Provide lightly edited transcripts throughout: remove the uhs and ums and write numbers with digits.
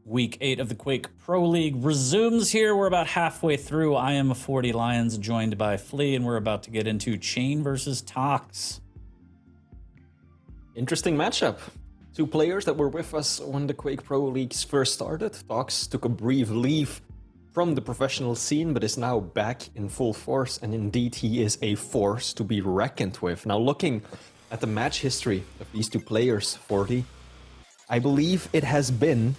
Week 8 of the Quake Pro League resumes here. We're about halfway through. I am a 40 Lions, joined by Flea, and we're about to get into cha1n versus Tox. Interesting matchup. Two players that were with us when the Quake Pro Leagues first started. Tox took a brief leave from the professional scene, but is now back in full force, and indeed he is a force to be reckoned with. Now, looking at the match history of these two players, 40, I believe it has been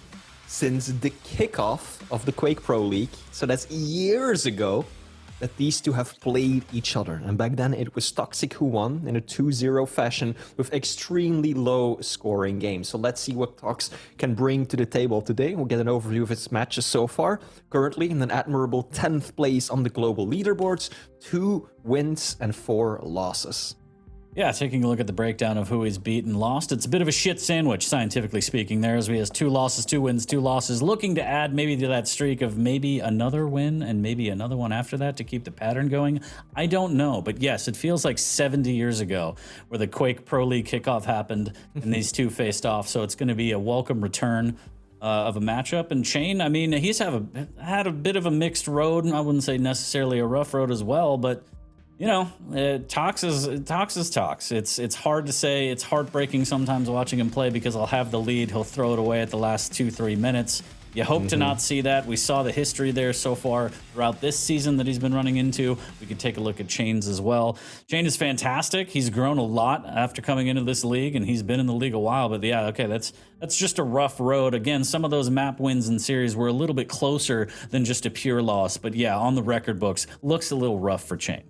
since the kickoff of the Quake Pro League, so that's years ago, that these two have played each other. And back then it was Toxjc who won in a 2-0 fashion with extremely low scoring games. So let's see what Tox can bring to the table today. We'll get an overview of its matches so far. Currently in an admirable 10th place on the global leaderboards, 2 wins and 4 losses. Yeah, taking a look at the breakdown of who he's beat and lost, it's a bit of a shit sandwich, scientifically speaking, there, as he has 2 losses, 2 wins, 2 losses, looking to add maybe to that streak of maybe another win and maybe another one after that to keep the pattern going. I don't know, but yes, it feels like 70 years ago where the Quake Pro League kickoff happened and these two faced off, so it's going to be a welcome return of a matchup. And cha1n, I mean, he's had a bit of a mixed road, and I wouldn't say necessarily a rough road as well, but you know, Tox is Tox. It's hard to say. It's heartbreaking sometimes watching him play because I'll have the lead, he'll throw it away at the last 2-3 minutes. You hope to not see that. We saw the history there so far throughout this season that he's been running into. We could take a look at cha1n's as well. cha1n is fantastic. He's grown a lot after coming into this league, and he's been in the league a while. But yeah, okay, that's just a rough road. Again, some of those map wins in series were a little bit closer than just a pure loss. But yeah, on the record books, looks a little rough for cha1n.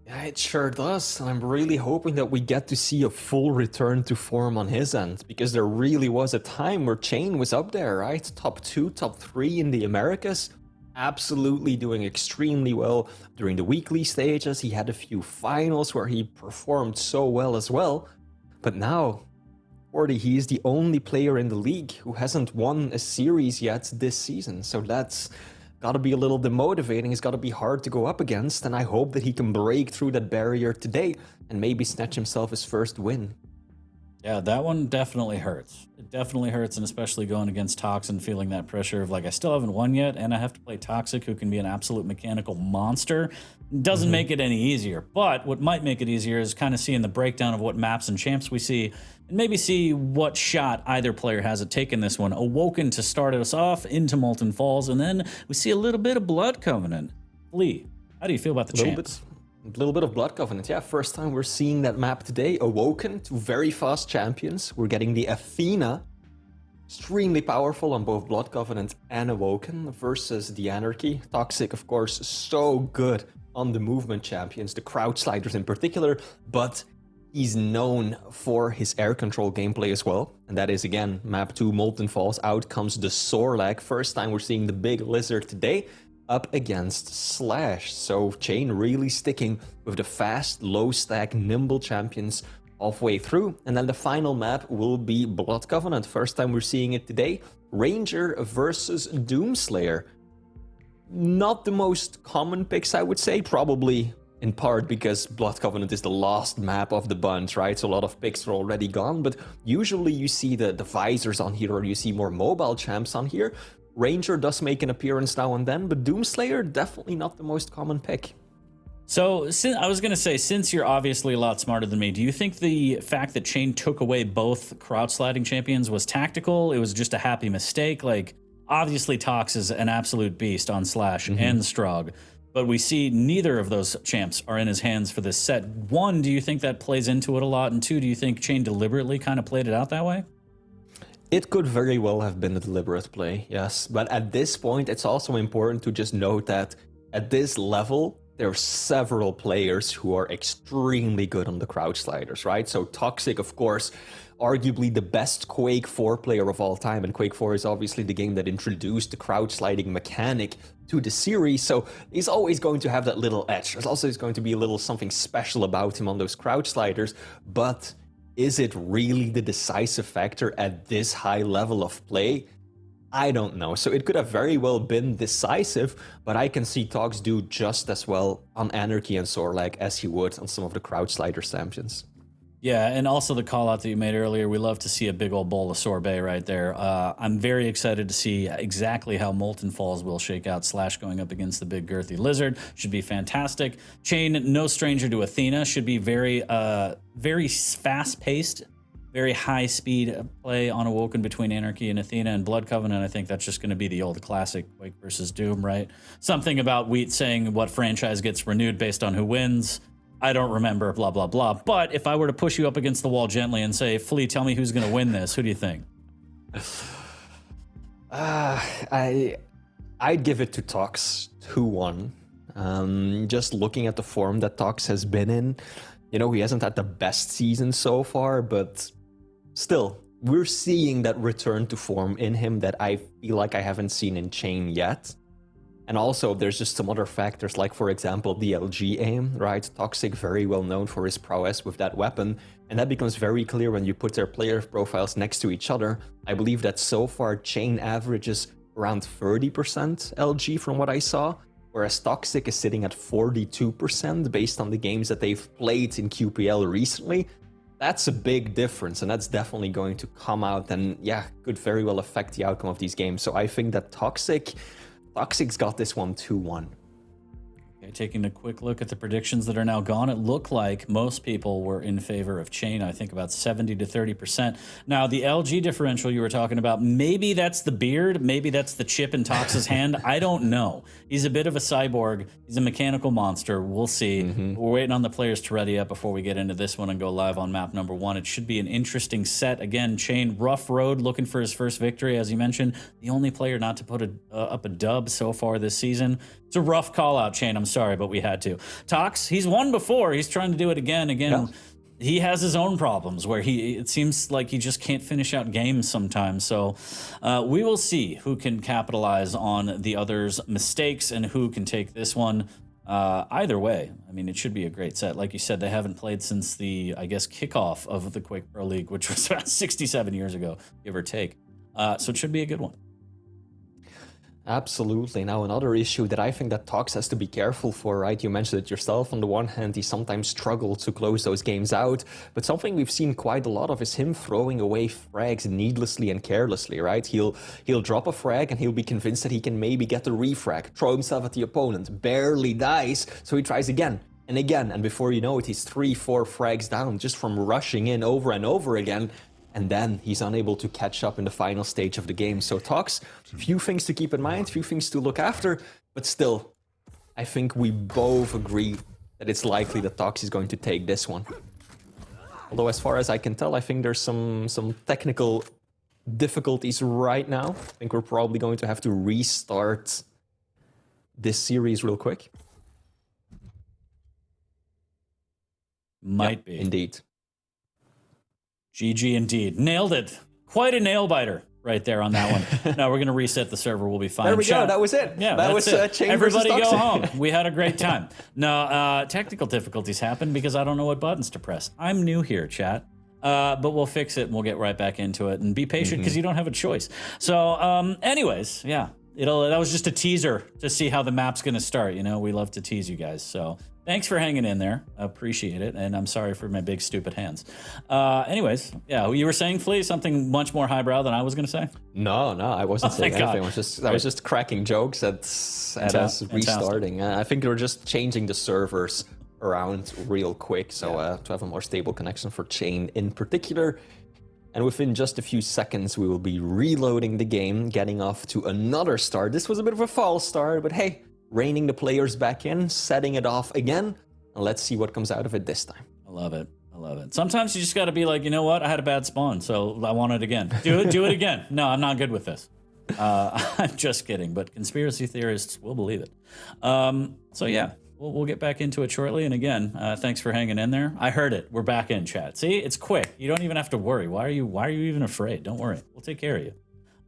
Yeah, it sure does. And I'm really hoping that we get to see a full return to form on his end, because there really was a time where cha1n was up there, right? Top 2, top 3 in the Americas. Absolutely doing extremely well during the weekly stages. He had a few finals where he performed so well as well. But now, 40, he is the only player in the league who hasn't won a series yet this season. So that's got to be a little demotivating. It's got to be hard to go up against, and I hope that he can break through that barrier today and maybe snatch himself his first win. Yeah, that one definitely hurts. It definitely hurts, and especially going against Tox and feeling that pressure of like, I still haven't won yet, and I have to play Toxjc, who can be an absolute mechanical monster. Doesn't make it any easier, but what might make it easier is kind of seeing the breakdown of what maps and champs we see, and maybe see what shot either player has at taking this one. Awoken to start us off into Molten Falls, and then we see a little bit of Blood Covenant. Lee, how do you feel about the champs? A little bit of Blood Covenant, yeah. First time we're seeing that map today. Awoken, 2 very fast champions. We're getting the Athena, extremely powerful on both Blood Covenant and Awoken, versus the Anarchy. Toxjc, of course, so good on the movement champions, the Crouch Sliders in particular, but he's known for his air control gameplay as well. And that is, again, map 2, Molten Falls. Out comes the Sorlag. First time we're seeing the big lizard today up against Slash. So cha1n really sticking with the fast, low stack, nimble champions halfway through. And then the final map will be Blood Covenant. First time we're seeing it today. Ranger versus Doomslayer. Not the most common picks, I would say, probably in part because Blood Covenant is the last map of the bunch, right? So a lot of picks are already gone, but usually you see the visors on here, or you see more mobile champs on here. Ranger does make an appearance now and then, but Doomslayer, definitely not the most common pick. So I was going to say, since you're obviously a lot smarter than me, do you think the fact that cha1n took away both crouch sliding champions was tactical? It was just a happy mistake? Like, obviously Tox is an absolute beast on Slash and Strog, but we see neither of those champs are in his hands for this set. 1, do you think that plays into it a lot? And 2, do you think cha1n deliberately kind of played it out that way? It could very well have been a deliberate play, yes. But at this point, it's also important to just note that at this level, there are several players who are extremely good on the crouch sliders, right? So Toxjc, of course, arguably the best Quake 4 player of all time. And Quake 4 is obviously the game that introduced the crouch sliding mechanic to the series. So he's always going to have that little edge. There's also going to be a little something special about him on those crouch sliders. But is it really the decisive factor at this high level of play? I don't know. So it could have very well been decisive, but I can see Tox do just as well on Anarchy and Sorlag as he would on some of the crouch slider champions. Yeah, and also the call out that you made earlier, we love to see a big old bowl of sorbet right there. I'm very excited to see exactly how Molten Falls will shake out. Slash going up against the big girthy lizard should be fantastic. cha1n, no stranger to Athena, should be very fast-paced, very high-speed play on Awoken between Anarchy and Athena and Blood Covenant. I think that's just going to be the old classic Quake versus Doom, right? Something about Wheat saying what franchise gets renewed based on who wins. I don't remember, blah, blah, blah. But if I were to push you up against the wall gently and say, Flea, tell me who's going to win this, who do you think? I'd give it to Tox 2-1. Just looking at the form that Tox has been in, you know, he hasn't had the best season so far, but still, we're seeing that return to form in him that I feel like I haven't seen in cha1n yet. And also, there's just some other factors, like, for example, the LG aim, right? Toxjc, very well known for his prowess with that weapon, and that becomes very clear when you put their player profiles next to each other. I believe that so far, cha1n averages around 30% LG from what I saw, whereas Toxjc is sitting at 42% based on the games that they've played in QPL recently. That's a big difference, and that's definitely going to come out and, yeah, could very well affect the outcome of these games. So I think that Toxjc's got this one 2-1. Okay, taking a quick look at the predictions that are now gone, it looked like most people were in favor of cha1n. I think about 70 to 30%. Now, the LG differential you were talking about, maybe that's the beard, maybe that's the chip in Tox's hand. I don't know. He's a bit of a cyborg. He's a mechanical monster. We'll see. We're waiting on the players to ready up before we get into this one and go live on map number 1. It should be an interesting set. Again, cha1n, rough road, looking for his first victory, as you mentioned. The only player not to put up a dub so far this season. It's a rough call out, cha1n. I'm sorry, but we had to. Tox, he's won before. He's trying to do it again. Yeah. He has his own problems where it seems like he just can't finish out games sometimes. So we will see who can capitalize on the other's mistakes and who can take this one. Either way, I mean, it should be a great set. Like you said, they haven't played since the, I guess, kickoff of the Quake Pro League, which was about 67 years ago, give or take. So it should be a good one. Absolutely. Now, another issue that I think that Tox has to be careful for, right? You mentioned it yourself. On the one hand, he sometimes struggles to close those games out, but something we've seen quite a lot of is him throwing away frags needlessly and carelessly, right? He'll drop a frag and he'll be convinced that he can maybe get the refrag, throw himself at the opponent, barely dies, so he tries again and again, and before you know it, he's 3-4 frags down just from rushing in over and over again. And then he's unable to catch up in the final stage of the game. So Tox, few things to keep in mind, few things to look after, but still, I think we both agree that it's likely that Tox is going to take this one. Although as far as I can tell, I think there's some technical difficulties right now. I think we're probably going to have to restart this series real quick. Might be. Indeed. GG indeed. Nailed it. Quite a nail biter right there on that one. Now we're going to reset the server. We'll be fine. There we go. That was it. Yeah, that was it. cha1n Everybody versus go Toxjc. home. We had a great time. No, technical difficulties happen because I don't know what buttons to press. I'm new here, chat. But we'll fix it and we'll get right back into it. And be patient because you don't have a choice. So anyways, yeah. That was just a teaser to see how the map's going to start. You know, we love to tease you guys. So thanks for hanging in there. I appreciate it. And I'm sorry for my big, stupid hands. Anyways, yeah, you were saying, Flea, something much more highbrow than I was going to say? No, I wasn't saying anything. I was just cracking jokes at us restarting. I think they're just changing the servers around real quick. So to have a more stable connection for cha1n in particular. And within just a few seconds, we will be reloading the game, getting off to another start. This was a bit of a false start, but hey, reining the players back in, setting it off again, and let's see what comes out of it this time. I love it. I love it. Sometimes you just got to be like, you know what? I had a bad spawn, so I want it again. Do it again. No, I'm not good with this. I'm just kidding, but conspiracy theorists will believe it. So yeah. We'll get back into it shortly. And again, thanks for hanging in there. I heard it. We're back in, chat. See, it's quick. You don't even have to worry. Why are you even afraid? Don't worry. We'll take care of you.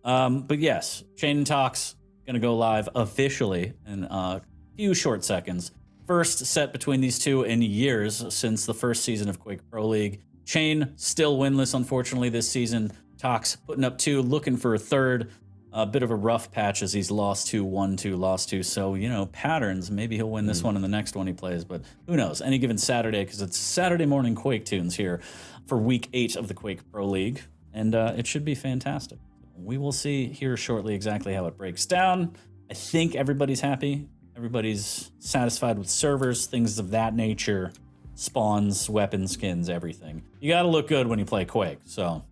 But yes, cha1n Tox going to go live officially in a few short seconds. First set between these two in years since the first season of Quake Pro League. cha1n still winless, unfortunately, this season. Tox putting up 2, looking for a third. A bit of a rough patch as he's lost 2, won 2, lost 2. So, you know, patterns. Maybe he'll win this one and the next one he plays, but who knows? Any given Saturday, because it's Saturday morning Quake tunes here for week 8 of the Quake Pro League, and it should be fantastic. We will see here shortly exactly how it breaks down. I think everybody's happy. Everybody's satisfied with servers, things of that nature, spawns, weapon skins, everything. You got to look good when you play Quake, so.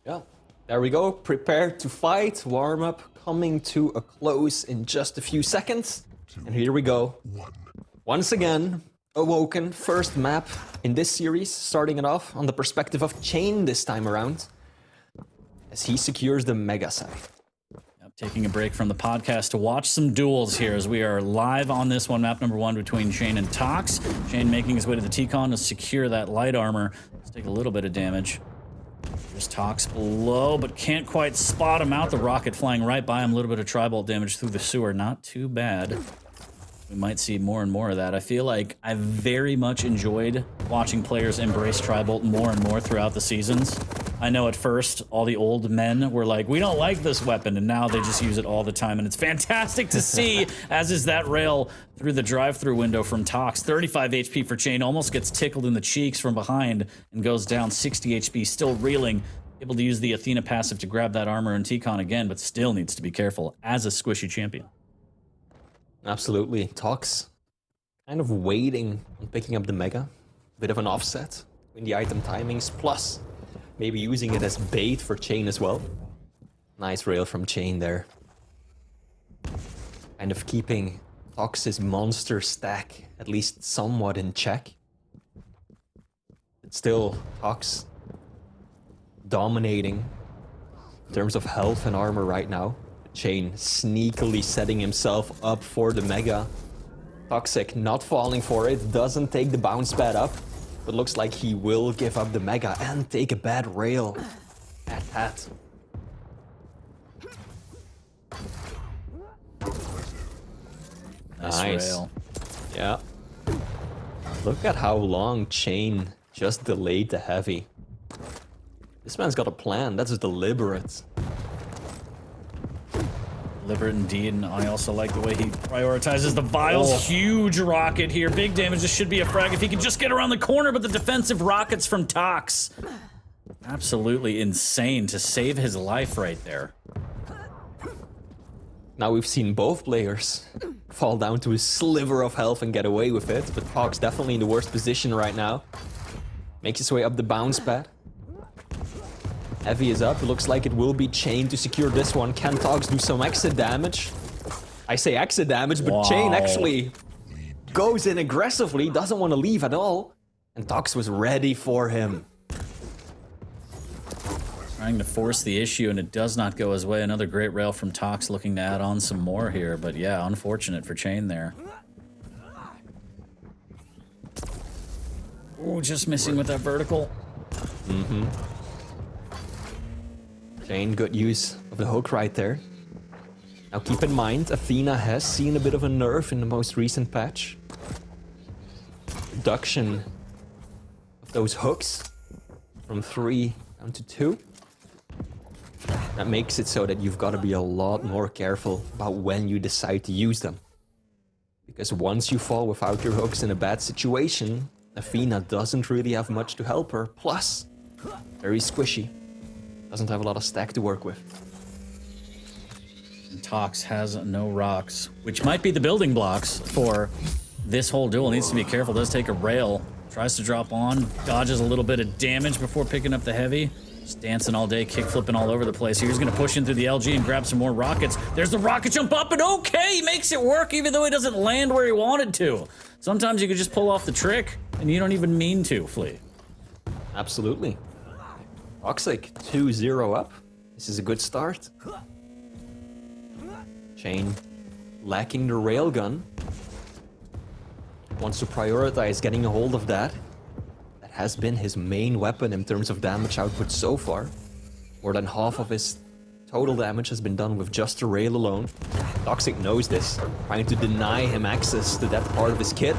Yeah, there we go. Prepare to fight. Warm up coming to a close in just a few seconds. And here we go. Once again, Awoken, first map in this series, starting it off on the perspective of cha1n this time around, as he secures the mega site. Taking a break from the podcast to watch some duels here as we are live on this one, map number 1 between cha1n and Tox. cha1n making his way to the T-Con to secure that light armor. Let's take a little bit of damage. There's Tox below, but can't quite spot him out. The rocket flying right by him. A little bit of tri-bolt damage through the sewer. Not too bad. We might see more and more of that. I feel like I very much enjoyed watching players embrace tri-bolt more and more throughout the seasons. I know at first all the old men were like, we don't like this weapon, and now they just use it all the time, and it's fantastic to see, as is that rail through the drive-through window from Tox. 35 HP for cha1n, almost gets tickled in the cheeks from behind and goes down 60 HP, still reeling, able to use the Athena passive to grab that armor and T-Con again, but still needs to be careful as a squishy champion. Absolutely. Tox kind of waiting on picking up the mega. Bit of an offset in the item timings, plus maybe using it as bait for cha1n as well. Nice rail from cha1n there. Kind of keeping Tox's monster stack at least somewhat in check. But still, Tox dominating in terms of health and armor right now. cha1n sneakily setting himself up for the mega. Toxjc not falling for it, doesn't take the bounce pad up, but looks like he will give up the mega and take a bad rail at that. Nice rail. Yeah. Look at how long cha1n just delayed the heavy. This man's got a plan, that's deliberate. Deliberate indeed, and I also like the way he prioritizes the vials. Oh. Huge rocket here, big damage. This should be a frag if he can just get around the corner, but the defensive rockets from Tox. Absolutely insane to save his life right there. Now we've seen both players fall down to a sliver of health and get away with it, but Tox definitely in the worst position right now. Makes his way up the bounce pad. Heavy is up. It looks like it will be cha1n to secure this one. Can Tox do some exit damage? I say exit damage, but cha1n actually goes in aggressively, doesn't want to leave at all. And Tox was ready for him. Trying to force the issue, and it does not go his way. Another great rail from Tox, looking to add on some more here. But yeah, unfortunate for cha1n there. Oh, just missing with that vertical. Mm-hmm. cha1n, good use of the hook right there. Now keep in mind, Athena has seen a bit of a nerf in the most recent patch. Reduction of those hooks from 3 down to 2. That makes it so that you've got to be a lot more careful about when you decide to use them. Because once you fall without your hooks in a bad situation, Athena doesn't really have much to help her. Plus, very squishy. Doesn't have a lot of stack to work with. And Tox has no rocks, which might be the building blocks for this whole duel. Needs to be careful. Does take a rail. Tries to drop on. Dodges a little bit of damage before picking up the heavy. Just dancing all day, kick flipping all over the place. He's going to push in through the LG and grab some more rockets. There's the rocket jump up, and okay, he makes it work even though he doesn't land where he wanted to. Sometimes you could just pull off the trick, and you don't even mean to, Flea. Absolutely. Toxjc 2-0 up. This is a good start. cha1n lacking the railgun. Wants to prioritize getting a hold of that. That has been his main weapon in terms of damage output so far. More than half of his total damage has been done with just the rail alone. Toxjc knows this, trying to deny him access to that part of his kit.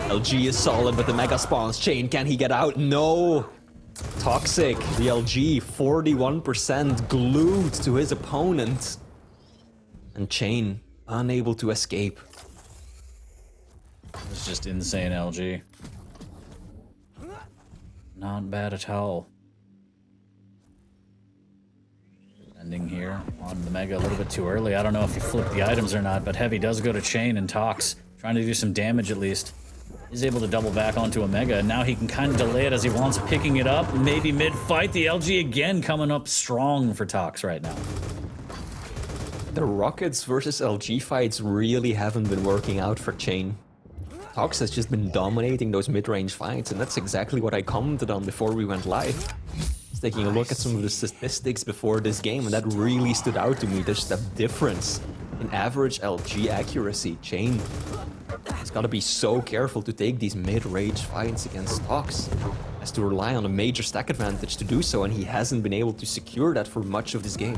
LG is solid, but the mega spawns. cha1n, can he get out? No! Toxjc, the LG, 41% glued to his opponent. And cha1n unable to escape. It's just insane, LG. Not bad at all. Ending here on the Mega a little bit too early. I don't know if he flipped the items or not, but Heavy does go to cha1n and Tox, trying to do some damage at least. He's able to double back onto a Mega, and now he can kind of delay it as he wants, picking it up. Maybe mid-fight, the LG again coming up strong for Tox right now. The Rockets versus LG fights really haven't been working out for cha1n. Tox has just been dominating those mid-range fights, and that's exactly what I commented on before we went live. Just taking a look at some of the statistics before this game, and that really stood out to me. There's that difference in average LG accuracy. cha1n has got to be so careful to take these mid-range fights against Tox. Has to rely on a major stack advantage to do so, and he hasn't been able to secure that for much of this game.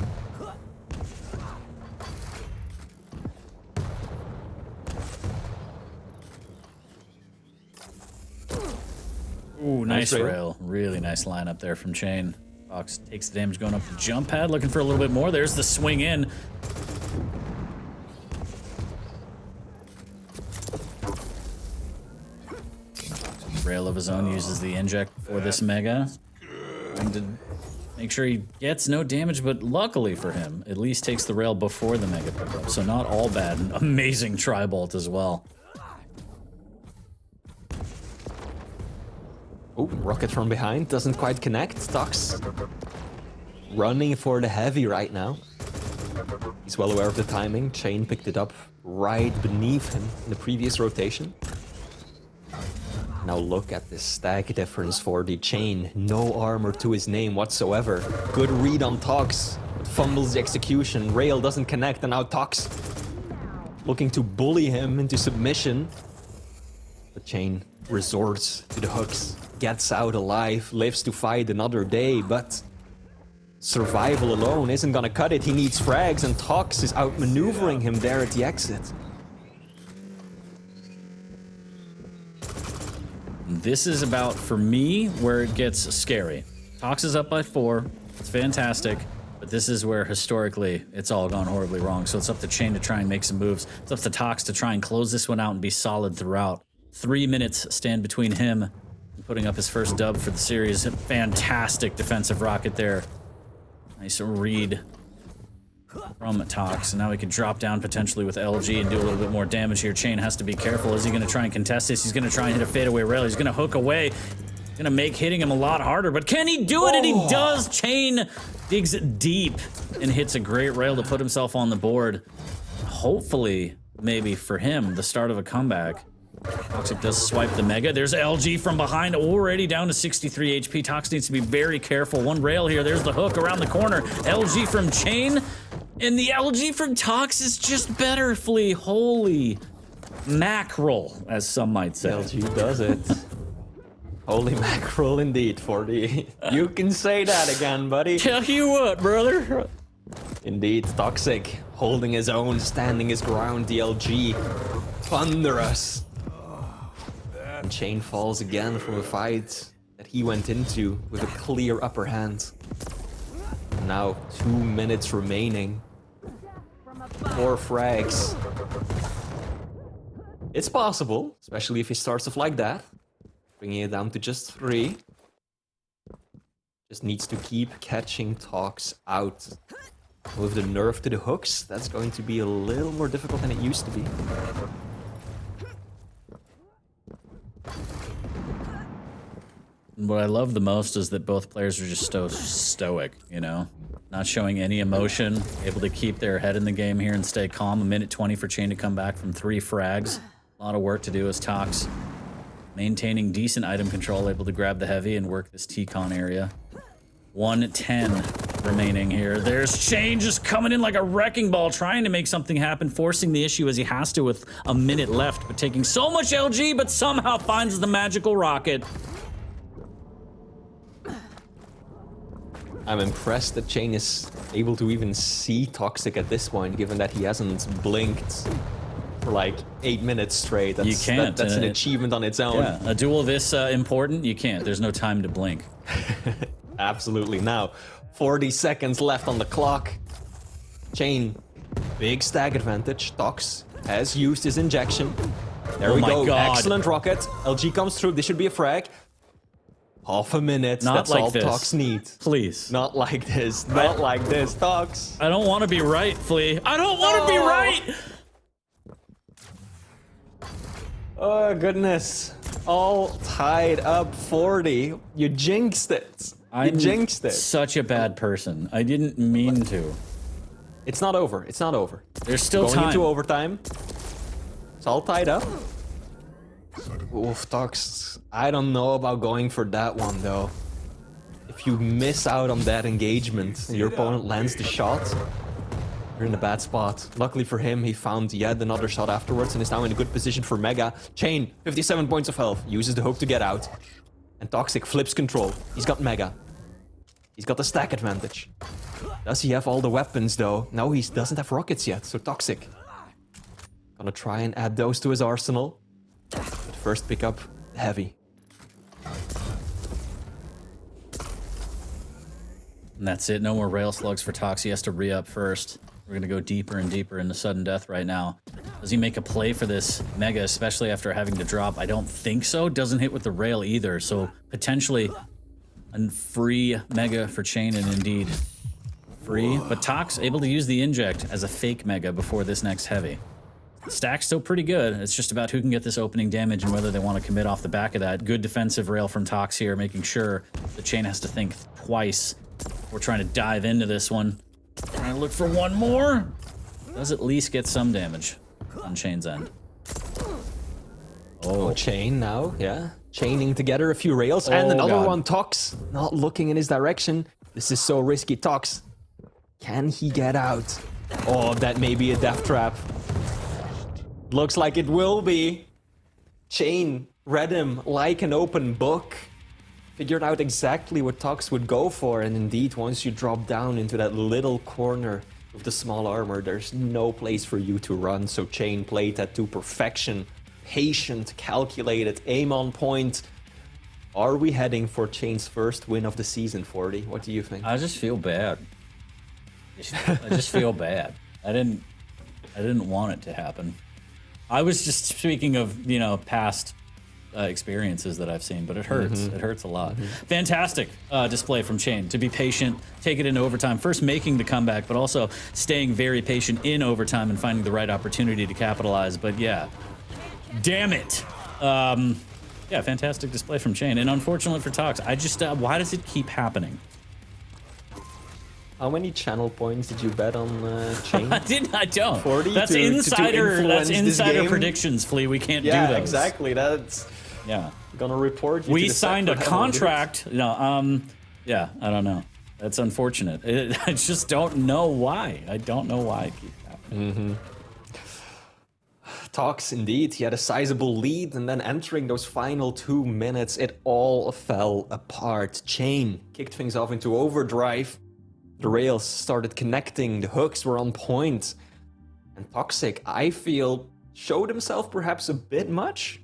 Ooh, nice rail. Really nice lineup there from cha1n. Tox takes the damage going up the jump pad, looking for a little bit more. There's the swing in. Rail of his own, uses the inject for this Mega. Trying to make sure he gets no damage, but luckily for him, at least takes the rail before the Mega pickup. So not all bad. An amazing tri-bolt as well. Oh, rocket from behind, doesn't quite connect. Tox running for the Heavy right now. He's well aware of the timing. cha1n picked it up right beneath him in the previous rotation. Now look at this stack difference for the cha1n. No armor to his name whatsoever. Good read on Tox. Fumbles the execution. Rail doesn't connect, and now Tox looking to bully him into submission. But cha1n resorts to the hooks. Gets out alive, lives to fight another day, but survival alone isn't gonna cut it. He needs frags, and Tox is outmaneuvering him there at the exit. This is about, for me, where it gets scary. Tox is up by 4. It's fantastic. But this is where, historically, it's all gone horribly wrong. So it's up to cha1n to try and make some moves. It's up to Tox to try and close this one out and be solid throughout. 3 minutes stand between him and putting up his first dub for the series. Fantastic defensive rocket there. Nice read from Tox. And now he can drop down potentially with LG and do a little bit more damage here. cha1n has to be careful. Is he going to try and contest this? He's going to try and hit a fadeaway rail. He's going to hook away. He's going to make hitting him a lot harder. But can he do it? And he does. cha1n digs deep and hits a great rail to put himself on the board. Hopefully, maybe for him, the start of a comeback. Toxjc does swipe the Mega. There's LG from behind, already down to 63 HP. Tox needs to be very careful. One rail here. There's the hook around the corner. LG from cha1n. And the LG from Tox is just better, Flea. Holy mackerel, as some might say. LG does it. Holy mackerel indeed, 40. You can say that again, buddy. Tell you what, brother. Indeed, Toxjc holding his own, standing his ground. The LG thunderous. And cha1n falls again from a fight that he went into with a clear upper hand. Now 2 minutes remaining. 4 frags. It's possible, especially if he starts off like that. Bringing it down to just 3. Just needs to keep catching Tox out. With the nerf to the hooks, that's going to be a little more difficult than it used to be. What I love the most is that both players are just so stoic, you know? Not showing any emotion, able to keep their head in the game here and stay calm. 1:20 for cha1n to come back from 3 frags. A lot of work to do as Tox maintaining decent item control, able to grab the Heavy and work this T-con area. 1:10 remaining here. There's cha1n just coming in like a wrecking ball, trying to make something happen, forcing the issue as he has to with a minute left, but taking so much LG, but somehow finds the magical rocket. I'm impressed that cha1n is able to even see Toxjc at this point, given that he hasn't blinked for like 8 minutes straight. That's, You can't. That's an achievement on its own. Yeah, a duel this important, you can't. There's no time to blink. Absolutely. Now, 40 seconds left on the clock. cha1n, big stag advantage. Tox has used his injection. There we go. God. Excellent rocket. LG comes through. This should be a frag. Half a minute. Not That's like all this. Tox needs. Please. Not like this. Not like this, Tox. I don't want to be right, Flea. I don't want to be right! Oh, goodness. All tied up 40. You jinxed it. You jinxed it. Such a bad person. I didn't mean to. It's not over. It's not over. There's still Going time. into overtime. It's all tied up. Oof, Tox. I don't know about going for that one, though. If you miss out on that engagement and your opponent lands the shot, you're in a bad spot. Luckily for him, he found yet another shot afterwards and is now in a good position for Mega. cha1n, 57 points of health, uses the hook to get out. And Toxic flips control. He's got Mega. He's got the stack advantage. Does he have all the weapons, though? No, he doesn't have rockets yet, so Toxic gonna try and add those to his arsenal. But first pick up heavy. And that's it. No more rail slugs for Tox. He has to re-up first. We're going to go deeper and deeper into sudden death right now. Does he make a play for this Mega, especially after having to drop? I don't think so. Doesn't hit with the rail either. So potentially a free Mega for cha1n, and indeed free. But Tox able to use the inject as a fake Mega before this next heavy. The stack's still pretty good. It's just about who can get this opening damage and whether they want to commit off the back of that. Good defensive rail from Tox here, making sure the cha1n has to think twice. We're trying to dive into this one. Trying to look for one more. Does at least get some damage on cha1n's end. Oh, cha1n now, yeah. Chaining together a few rails and another one. Tox not looking in his direction. This is so risky. Tox, can he get out? Oh, that may be a death trap. Looks like it will be. cha1n read him like an open book. Figured out exactly what Tox would go for, and indeed, once you drop down into that little corner with the small armor, there's no place for you to run, so cha1n played that to perfection. Patient, calculated, aim on point. Are we heading for cha1n's first win of the season, 40? What do you think? I just feel bad. I just feel bad. I didn't want it to happen. I was just speaking of, you know, past experiences that I've seen, but it hurts. It hurts a lot. Fantastic display from cha1n to be patient, take it into overtime, first making the comeback, but also staying very patient in overtime and finding the right opportunity to capitalize. But yeah, damn it. Yeah, fantastic display from cha1n, and unfortunate for Tox. I just, why does it keep happening? How many channel points did you bet on cha1n? I don't. 40 that's to insider. That's insider game? Predictions, Flea. We can't do Yeah, those. exactly. That's gonna report you. We to the signed a set for how long it is. contract. No, yeah, I don't know. That's unfortunate. I just don't know why. I don't know why it keeps happening. Tox, indeed, he had a sizable lead, and then entering those final 2 minutes, it all fell apart. cha1n kicked things off into overdrive. The rails started connecting, the hooks were on point. And Toxic, I feel, showed himself perhaps a bit much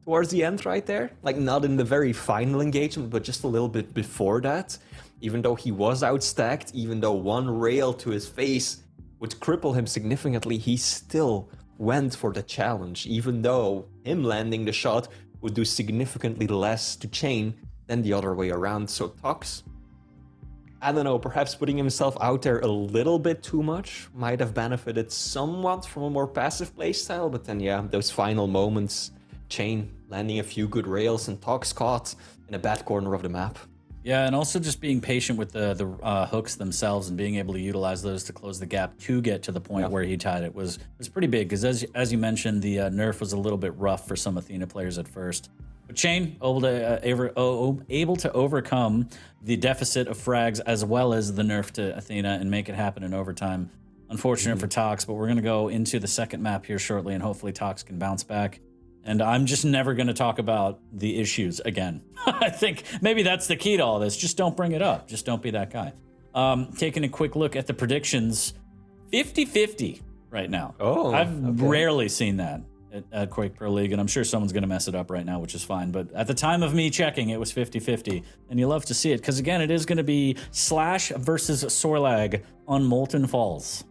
towards the end right there. Like, not in the very final engagement, but just a little bit before that. Even though he was outstacked, even though one rail to his face would cripple him significantly, he still went for the challenge, even though him landing the shot would do significantly less to cha1n than the other way around. So Tox, I don't know, perhaps putting himself out there a little bit too much might have benefited somewhat from a more passive playstyle, but then yeah, those final moments, cha1n landing a few good rails and Tox caught in a bad corner of the map. Yeah, and also just being patient with the hooks themselves and being able to utilize those to close the gap to get to the point where he tied it was pretty big, because as you mentioned, the nerf was a little bit rough for some Athena players at first. But cha1n able to overcome the deficit of frags as well as the nerf to Athena and make it happen in overtime. Unfortunate for Tox, but we're going to go into the second map here shortly, and hopefully Tox can bounce back. And I'm just never going to talk about the issues again. I think maybe that's the key to all this. Just don't bring it up. Just don't be that guy. Taking a quick look at the predictions. 50-50 right now. Oh, I've okay. rarely seen that at Quake Pro League, and I'm sure someone's going to mess it up right now, which is fine. But at the time of me checking, it was 50-50, and you love to see it because, again, it is going to be Slash versus Sorlag on Molten Falls.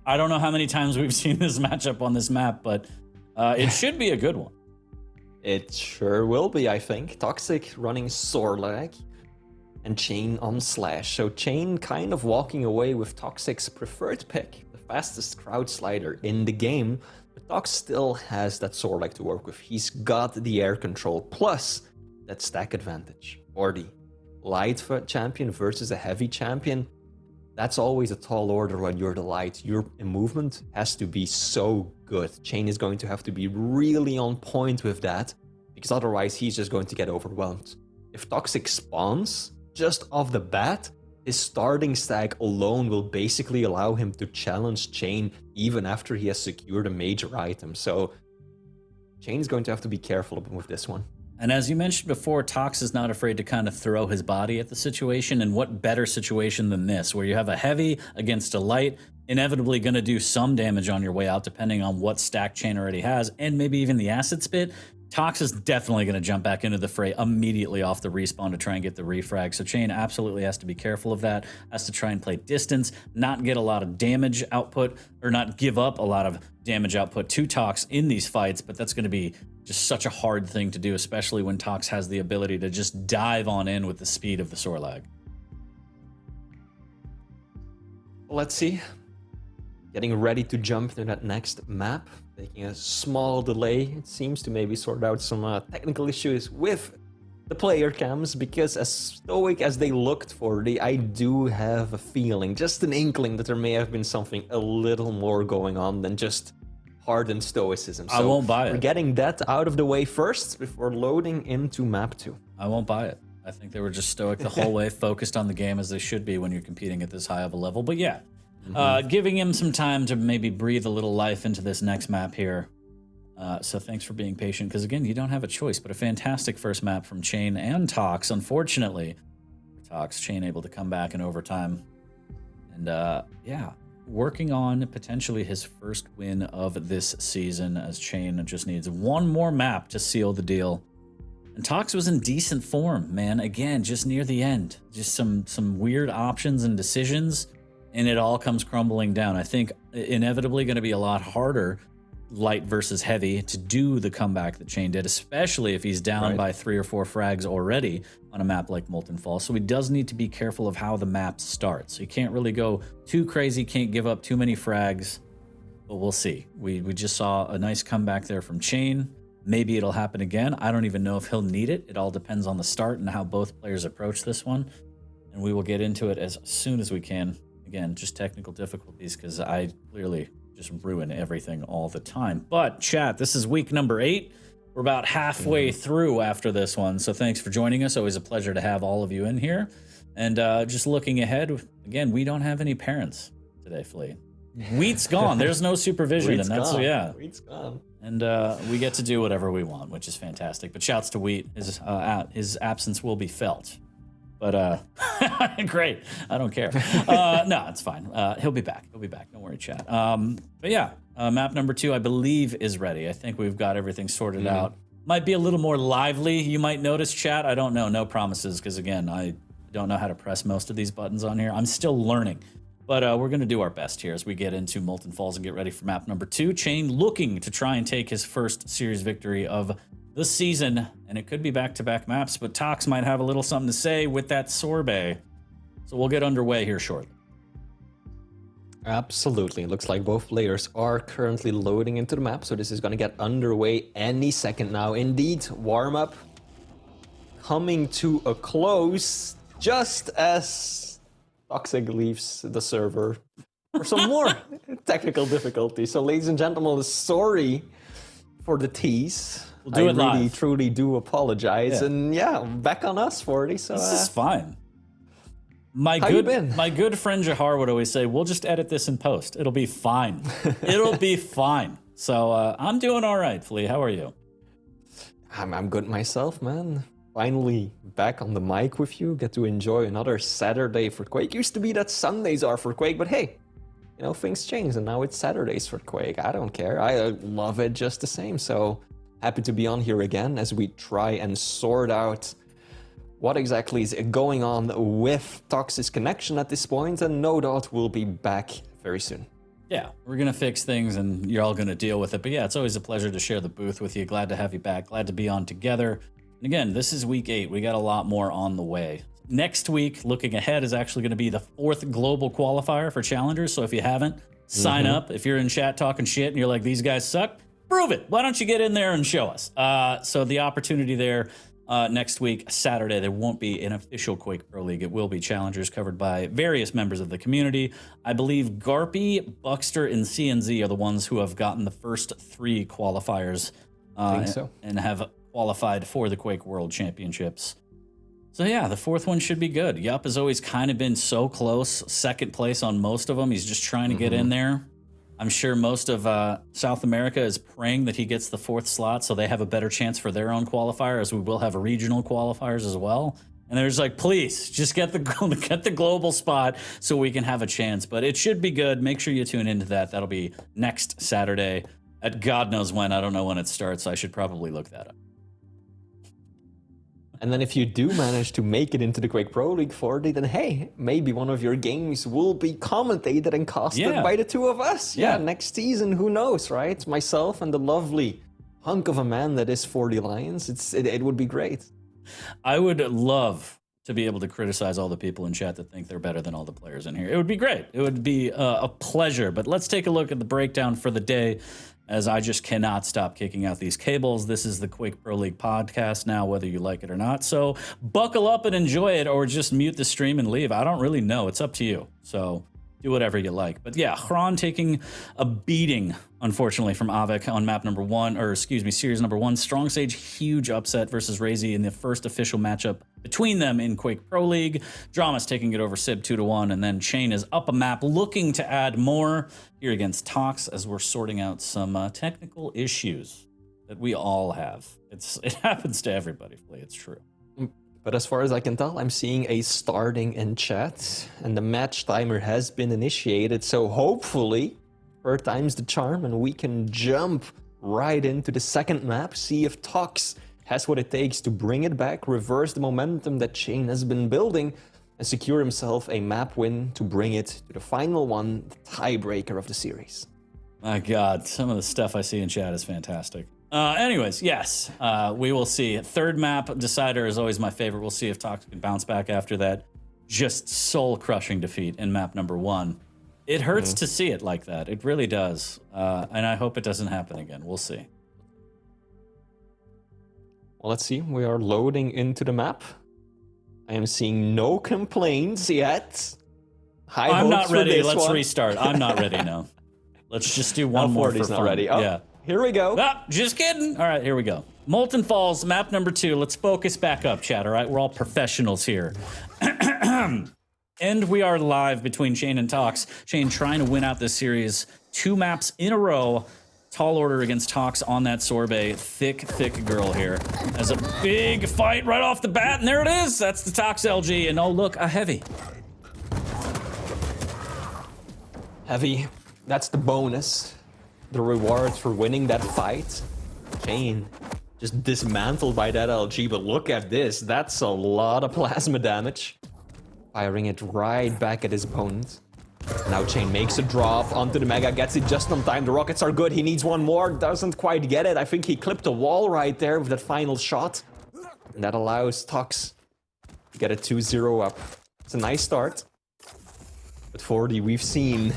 I don't know how many times we've seen this matchup on this map, but it should be a good one. It sure will be, I think. Toxjc running Sorlag and cha1n on Slash. So cha1n kind of walking away with Toxjc's preferred pick, the fastest crowd slider in the game. But Tox still has that Sorlag to work with. He's got the air control plus that stack advantage. Or the light champion versus a heavy champion. That's always a tall order when you're the light. Your movement has to be so good. cha1n is going to have to be really on point with that, because otherwise he's just going to get overwhelmed. If Toxjc spawns just off the bat, his starting stack alone will basically allow him to challenge cha1n even after he has secured a major item. So cha1n is going to have to be careful with this one. And as you mentioned before, Tox is not afraid to kind of throw his body at the situation. And what better situation than this, where you have a heavy against a light, inevitably going to do some damage on your way out, depending on what stack cha1n already has, and maybe even the acid spit. Tox is definitely going to jump back into the fray immediately off the respawn to try and get the refrag. So cha1n absolutely has to be careful of that, has to try and play distance, not get a lot of damage output, or not give up a lot of damage output to Tox in these fights, but that's going to be just such a hard thing to do, especially when Tox has the ability to just dive on in with the speed of the Sorlag. Let's see. Getting ready to jump to that next map. Taking a small delay. It seems to maybe sort out some technical issues with the player cams, because as stoic as they looked for it, I do have a feeling, just an inkling, that there may have been something a little more going on than just hardened stoicism. So I won't buy it. We're getting that out of the way first before loading into map 2. I won't buy it. I think they were just stoic the whole way, focused on the game as they should be when you're competing at this high of a level. But yeah, giving him some time to maybe breathe a little life into this next map here. So thanks for being patient, because again, you don't have a choice, but a fantastic first map from cha1n and Tox. Unfortunately, for Tox, cha1n able to come back in overtime. And yeah, working on potentially his first win of this season, as cha1n just needs one more map to seal the deal. And Tox was in decent form, man. Again, just near the end. Just some weird options and decisions, and it all comes crumbling down. I think inevitably going to be a lot harder, light versus heavy, to do the comeback that cha1n did, especially if he's down by 3 or 4 frags already on a map like Molten Falls. So he does need to be careful of how the map starts. He can't really go too crazy, can't give up too many frags, but we'll see. We just saw a nice comeback there from cha1n. Maybe it'll happen again. I don't even know if he'll need it. It all depends on the start and how both players approach this one. And we will get into it as soon as we can. Again, just technical difficulties, because I clearly just ruin everything all the time. But chat, this is week number 8. We're about halfway through after this one. So thanks for joining us. Always a pleasure to have all of you in here. And just looking ahead, again, we don't have any parents today, Flea. Wheat's gone. There's no supervision. Wheat's and that's gone. yeah. Wheat's gone. And we get to do whatever we want, which is fantastic. But shouts to Wheat. His absence will be felt. But great. I don't care. No, it's fine. He'll be back. He'll be back. Don't worry, chat. But yeah, map number 2, I believe, is ready. I think we've got everything sorted out. Might be a little more lively. You might notice, chat. I don't know. No promises, because again, I don't know how to press most of these buttons on here. I'm still learning. But we're going to do our best here as we get into Molten Falls and get ready for map number 2. cha1n looking to try and take his first series victory of the season. And it could be back-to-back maps, but Tox might have a little something to say with that sorbet. So we'll get underway here shortly. Absolutely. It looks like both players are currently loading into the map, so this is going to get underway any second now. Indeed, warm-up coming to a close just as Toxjc leaves the server for some more technical difficulties. So, ladies and gentlemen, sorry for the tease. We'll do it really, live. truly do apologize. Yeah. And yeah, back on us, 40. So This is fine. My you been? good friend Jahar would always say, we'll just edit this in post. It'll be fine. It'll be fine. So I'm doing all right, Flea. How are you? I'm good myself, man. Finally back on the mic with you. Get to enjoy another Saturday for Quake. Used to be that Sundays are for Quake, but hey, you know, things changed and now it's Saturdays for Quake. I don't care. I love it just the same. So happy to be on here again as we try and sort out what exactly is going on with Toxjc's connection at this point, and no doubt we'll be back very soon. Yeah, we're going to fix things and you're all going to deal with it. But yeah, it's always a pleasure to share the booth with you. Glad to have you back. Glad to be on together. And again, this is week 8. We got a lot more on the way. Next week, looking ahead, is actually going to be the 4th global qualifier for challengers. So if you haven't, sign up. If you're in chat talking shit and you're like, these guys suck, prove it. Why don't you get in there and show us? So the opportunity there next week, Saturday, there won't be an official Quake Pro League. It will be challengers covered by various members of the community. I believe Garpy, Buckster, and CNZ are the ones who have gotten the first 3 qualifiers and have qualified for the Quake World Championships. So yeah, the 4th one should be good. Yup has always kind of been so close, 2nd place on most of them. He's just trying to get in there. I'm sure most of South America is praying that he gets the 4th slot so they have a better chance for their own qualifier, as we will have regional qualifiers as well. And they're just like, please, just get the global spot so we can have a chance. But it should be good. Make sure you tune into that. That'll be next Saturday at God knows when. I don't know when it starts. I should probably look that up. And then if you do manage to make it into the Quake Pro League 40, then hey, maybe one of your games will be commentated and casted by the 2 of us. Yeah, next season, who knows, right? Myself and the lovely hunk of a man that is 40 Lions. It would be great. I would love to be able to criticize all the people in chat that think they're better than all the players in here. It would be great. It would be a pleasure. But let's take a look at the breakdown for the day, as I just cannot stop kicking out these cables. This is the Quake Pro League podcast now, whether you like it or not. So buckle up and enjoy it, or just mute the stream and leave. I don't really know. It's up to you. So do whatever you like. But yeah, cha1n taking a beating, unfortunately, from Awoken on map number 1, or excuse me, series number 1. Strong Sage, huge upset versus Razy in the first official matchup between them in Quake Pro League. Drama's taking it over Sib 2-1, and then cha1n is up a map looking to add more here against Tox, as we're sorting out some technical issues that we all have. It happens to everybody, Flea, it's true. But as far as I can tell, I'm seeing a starting in chat, and the match timer has been initiated, so hopefully, 4 times the charm, and we can jump right into the 2nd map, see if Tox has what it takes to bring it back, reverse the momentum that cha1n has been building, and secure himself a map win to bring it to the final one, the tiebreaker of the series. My God, some of the stuff I see in chat is fantastic. Anyways, yes, we will see. 3rd map, Decider, is always my favorite. We'll see if Tox can bounce back after that just soul-crushing defeat in map number 1. It hurts to see it like that. It really does. And I hope it doesn't happen again. We'll see. Well, let's see. We are loading into the map. I am seeing no complaints yet. I'm not ready. Let's restart. I'm not ready now. Let's just do one more for fun. Not ready. Oh, yeah. Here we go. Ah, just kidding. All right, here we go. Molten Falls, map number 2. Let's focus back up, chat, all right? We're all professionals here. And we are live between cha1n and Tox. cha1n trying to win out this series. 2 maps in a row. Tall order against Tox on that sorbet. Thick, thick girl here. As a big fight right off the bat, and there it is. That's the toxjc, and oh, look, a heavy. Heavy. That's the bonus. The reward for winning that fight. cha1n just dismantled by that LG, but look at this. That's a lot of plasma damage. Firing it right back at his opponent. Now cha1n makes a drop onto the Mega, gets it just on time. The rockets are good. He needs one more. Doesn't quite get it. I think he clipped a wall right there with that final shot. And that allows Tox to get a 2-0 up. It's a nice start. But 40, we've seen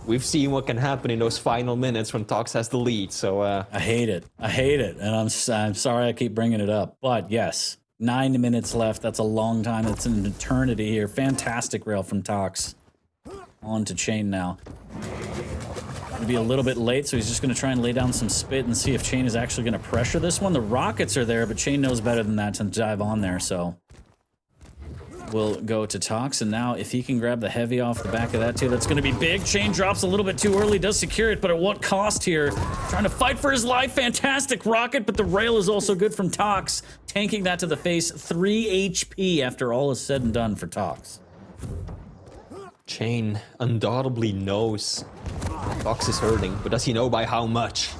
what can happen in those final minutes when Tox has the lead. So I hate it. I hate it. And I'm sorry I keep bringing it up. But yes, 9 minutes left. That's a long time. That's an eternity here. Fantastic rail from Tox. On to cha1n now. Gonna be a little bit late, so he's just gonna try and lay down some spit and see if cha1n is actually gonna pressure this one. The rockets are there, but cha1n knows better than that to dive on there, so we'll go to Tox, and now if he can grab the heavy off the back of that too, that's gonna be big. cha1n drops a little bit too early, does secure it, but at what cost here? Trying to fight for his life. Fantastic rocket, but the rail is also good from Tox. Tanking that to the face. 3 HP after all is said and done for Tox. cha1n undoubtedly knows Tox is hurting, but does he know by how much?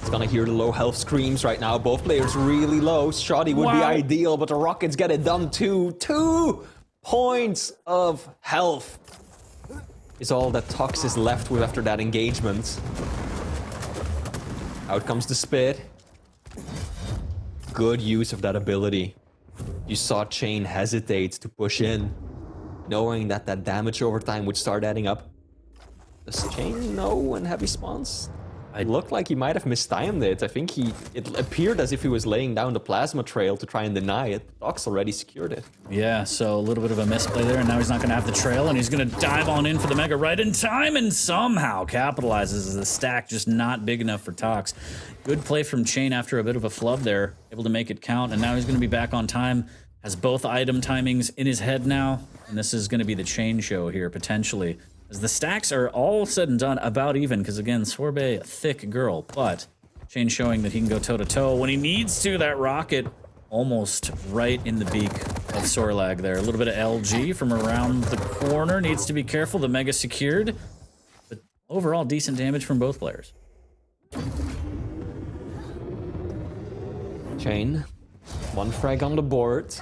He's gonna hear the low health screams right now. Both players really low. Shoddy would be ideal, but the Rockets get it done too. 2 points of health is all that Tox is left with after that engagement. Out comes the spit. Good use of that ability. You saw cha1n hesitate to push in, knowing that that damage over time would start adding up. Does cha1n know when heavy spawns? It looked like he might have mistimed it. I think it appeared as if he was laying down the plasma trail to try and deny it. Tox already secured it. Yeah, so a little bit of a misplay there, and now he's not going to have the trail, and he's going to dive on in for the Mega right in time, and somehow capitalizes as the stack just not big enough for Tox. Good play from cha1n after a bit of a flub there, able to make it count, and now he's going to be back on time. Has both item timings in his head now, and this is going to be the cha1n show here, potentially. As the stacks are all said and done about even, because again, Sorbet, a thick girl, but cha1n showing that he can go toe-to-toe when he needs to. That rocket almost right in the beak of Sorlag there. A little bit of LG from around the corner. Needs to be careful. The Mega secured, but overall decent damage from both players. cha1n, 1 frag on the board.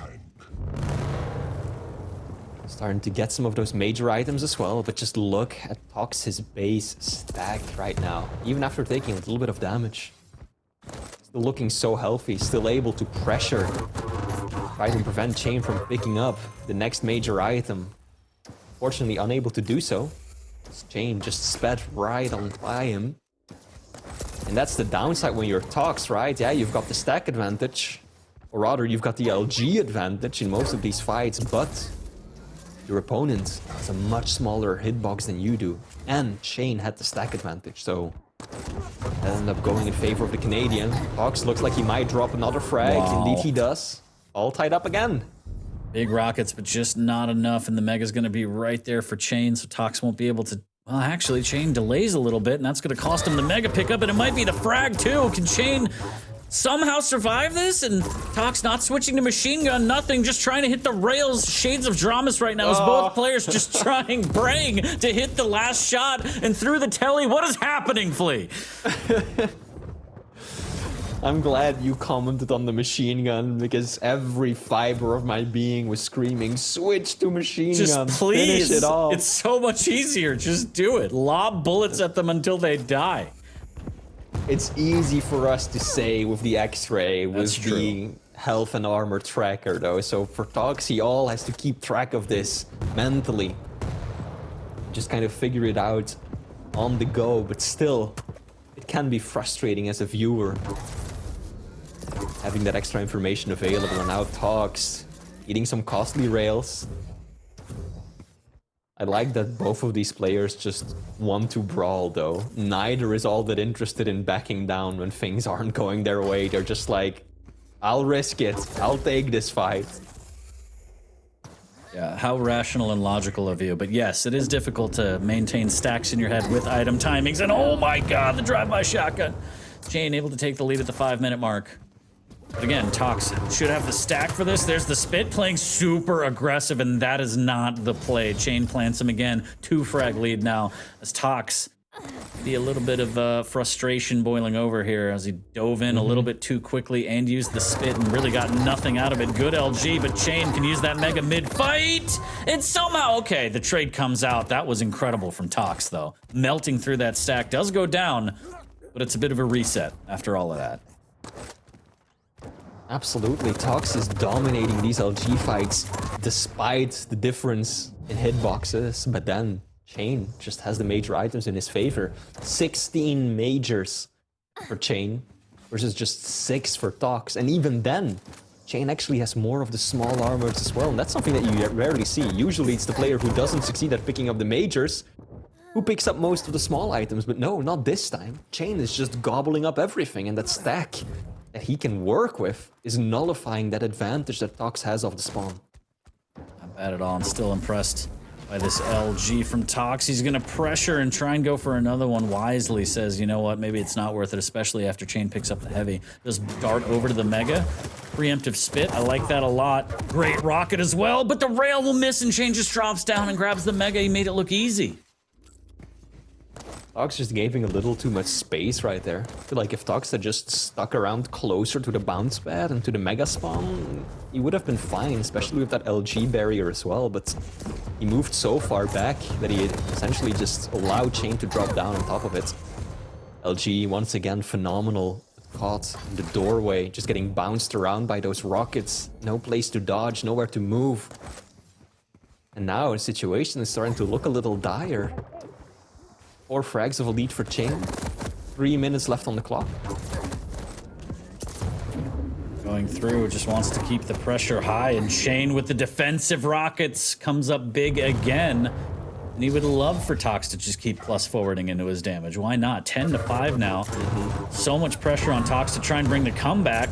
Starting to get some of those major items as well, but just look at Tox's base stack right now. Even after taking a little bit of damage. Still looking so healthy, still able to pressure. Try to prevent cha1n from picking up the next major item. Fortunately unable to do so. cha1n just sped right on by him. And that's the downside when you're Tox, right? Yeah, you've got the stack advantage. Or rather, you've got the LG advantage in most of these fights, but your opponent has a much smaller hitbox than you do. And cha1n had the stack advantage, so that ended up going in favor of the Canadian. Tox looks like he might drop another frag. Wow. Indeed he does. All tied up again. Big rockets, but just not enough, and the Mega's going to be right there for cha1n, so Tox won't be able to... Well, actually, cha1n delays a little bit, and that's going to cost him the Mega pickup, and it might be the frag, too. Can cha1n somehow survive this? And Tox not switching to machine gun, nothing, just trying to hit the rails. Shades of Dramas right now as both players just praying to hit the last shot, and through the telly, what is happening, Flea? I'm glad you commented on the machine gun, because every fiber of my being was screaming, switch to machine gun, Please, finish it off. it's so much easier, just do it. Lob bullets at them until they die. It's easy for us to say with the X-ray, with That's the health and armor tracker though, so for Tox he all has to keep track of this mentally. Just kind of figure it out on the go, but still, it can be frustrating as a viewer. Having that extra information available, and now Tox eating some costly rails. I like that both of these players just want to brawl though. Neither is all that interested in backing down when things aren't going their way. They're just like, I'll risk it. I'll take this fight. Yeah, how rational and logical of you. But yes, it is difficult to maintain stacks in your head with item timings. And oh my god, the drive-by shotgun. cha1n able to take the lead at the 5-minute mark. But again, Tox should have the stack for this. There's the spit playing super aggressive, and that is not the play. cha1n plants him again. 2 frag lead now as Tox be a little bit of frustration boiling over here as he dove in a little bit too quickly and used the spit and really got nothing out of it. Good LG, but cha1n can use that Mega mid-fight. And somehow, okay, the trade comes out. That was incredible from Tox, though. Melting through that stack does go down, but it's a bit of a reset after all of that. Absolutely, Tox is dominating these LG fights despite the difference in hitboxes, but then cha1n just has the major items in his favor. 16 majors for cha1n versus just 6 for Tox, and even then, cha1n actually has more of the small armors as well, and that's something that you rarely see. Usually it's the player who doesn't succeed at picking up the majors who picks up most of the small items, but no, not this time. cha1n is just gobbling up everything, and that stack that he can work with is nullifying that advantage that Tox has off the spawn. Not bad at all. I'm still impressed by this LG from Tox. He's gonna pressure and try and go for another one. Wisely says, you know what, maybe it's not worth it, especially after cha1n picks up the heavy. Does dart over to the Mega. Preemptive spit, I like that a lot. Great rocket as well, but the rail will miss and cha1n just drops down and grabs the Mega. He made it look easy. Tox just gave him a little too much space right there. I feel like if Tox had just stuck around closer to the bounce pad and to the Mega spawn, he would have been fine, especially with that LG barrier as well, but he moved so far back that he essentially just allowed cha1n to drop down on top of it. LG, once again, phenomenal. Caught in the doorway, just getting bounced around by those rockets. No place to dodge, nowhere to move. And now the situation is starting to look a little dire. 4 frags of a lead for cha1n. 3 minutes left on the clock. Going through, just wants to keep the pressure high, and cha1n with the defensive rockets comes up big again. And he would love for Tox to just keep plus forwarding into his damage. Why not? 10-5 now. So much pressure on Tox to try and bring the comeback.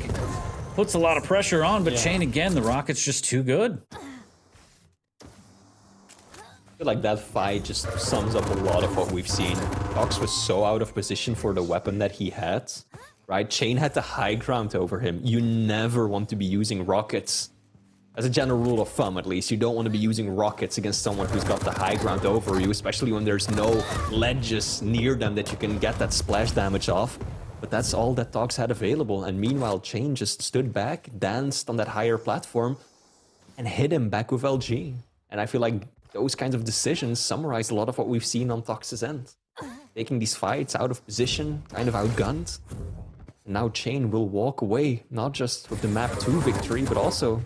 Puts a lot of pressure on, but cha1n again, the rocket's just too good. I feel like that fight just sums up a lot of what we've seen. Tox was so out of position for the weapon that he had, right? cha1n had the high ground over him. You never want to be using rockets. As a general rule of thumb, at least, you don't want to be using rockets against someone who's got the high ground over you, especially when there's no ledges near them that you can get that splash damage off. But that's all that Tox had available, and meanwhile cha1n just stood back, danced on that higher platform, and hit him back with LG. And I feel like those kinds of decisions summarize a lot of what we've seen on Tox's end. Taking these fights out of position, kind of outgunned. And now cha1n will walk away, not just with the map 2 victory, but also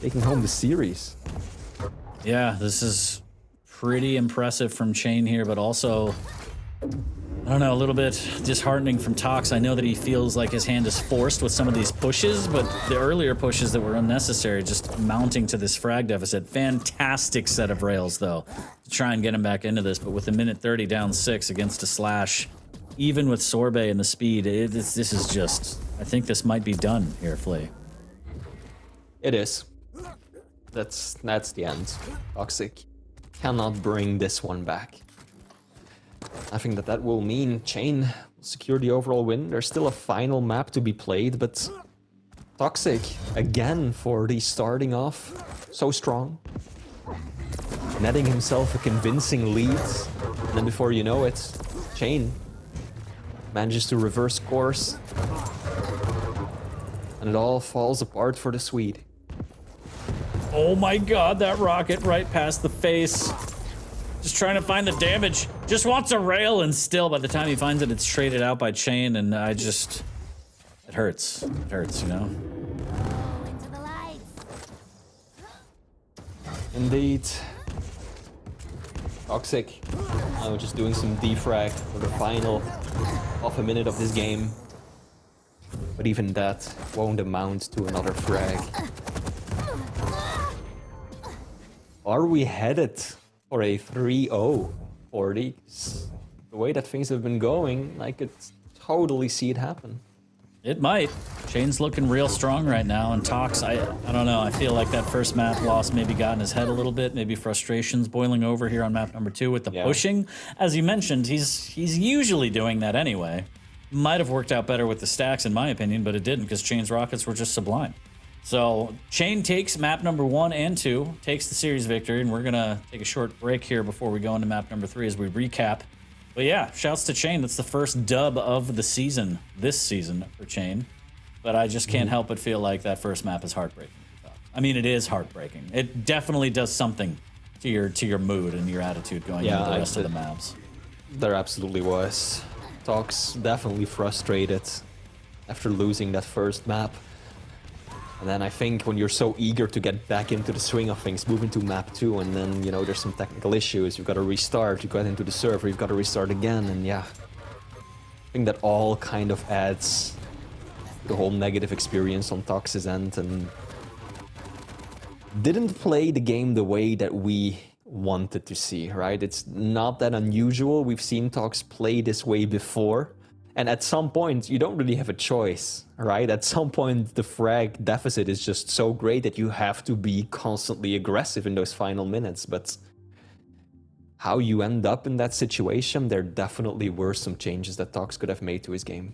taking home the series. Yeah, this is pretty impressive from cha1n here, but also, I don't know, a little bit disheartening from Tox. I know that he feels like his hand is forced with some of these pushes, but the earlier pushes that were unnecessary, just mounting to this frag deficit. Fantastic set of rails, though, to try and get him back into this, but with a minute 30 down 6 against a slash, even with Sorbet and the speed, this is just, I think this might be done here, Flea. It is. That's the end. Toxic cannot bring this one back. I think that will mean cha1n will secure the overall win. There's still a final map to be played, but Toxic, again, for the starting off, so strong. Netting himself a convincing lead, and then before you know it, cha1n manages to reverse course, and it all falls apart for the Swede. Oh my god, that rocket right past the face. Just trying to find the damage. Just wants a rail, and still, by the time he finds it, it's traded out by cha1n, and I just... It hurts. It hurts, you know? Into the lights. Indeed. Toxic. Now just doing some defrag for the final half a minute of this game. But even that won't amount to another frag. Are we headed for a 3-0 for these? The way that things have been going, I could totally see it happen. It might. cha1n's looking real strong right now, and Tox, I don't know, I feel like that first map loss maybe got in his head a little bit, maybe frustrations boiling over here on map number 2 with the pushing. As you mentioned, he's usually doing that anyway. Might have worked out better with the stacks, in my opinion, but it didn't, because cha1n's rockets were just sublime. So cha1n takes map number 1 and 2, takes the series victory, and we're gonna take a short break here before we go into map number 3 as we recap. But yeah, shouts to cha1n. That's the first dub of the season, this season for cha1n. But I just can't help but feel like that first map is heartbreaking. I mean, it is heartbreaking. It definitely does something to your mood and your attitude going into the rest of the maps. There absolutely was. Tox definitely frustrated after losing that first map. And then I think when you're so eager to get back into the swing of things, move into map 2, and then, you know, there's some technical issues, you've got to restart, you got into the server, you've got to restart again, and yeah. I think that all kind of adds to the whole negative experience on Tox's end, and didn't play the game the way that we wanted to see, right? It's not that unusual. We've seen Tox play this way before. And at some point, you don't really have a choice, right? At some point, the frag deficit is just so great that you have to be constantly aggressive in those final minutes. But how you end up in that situation, there definitely were some changes that Tox could have made to his game.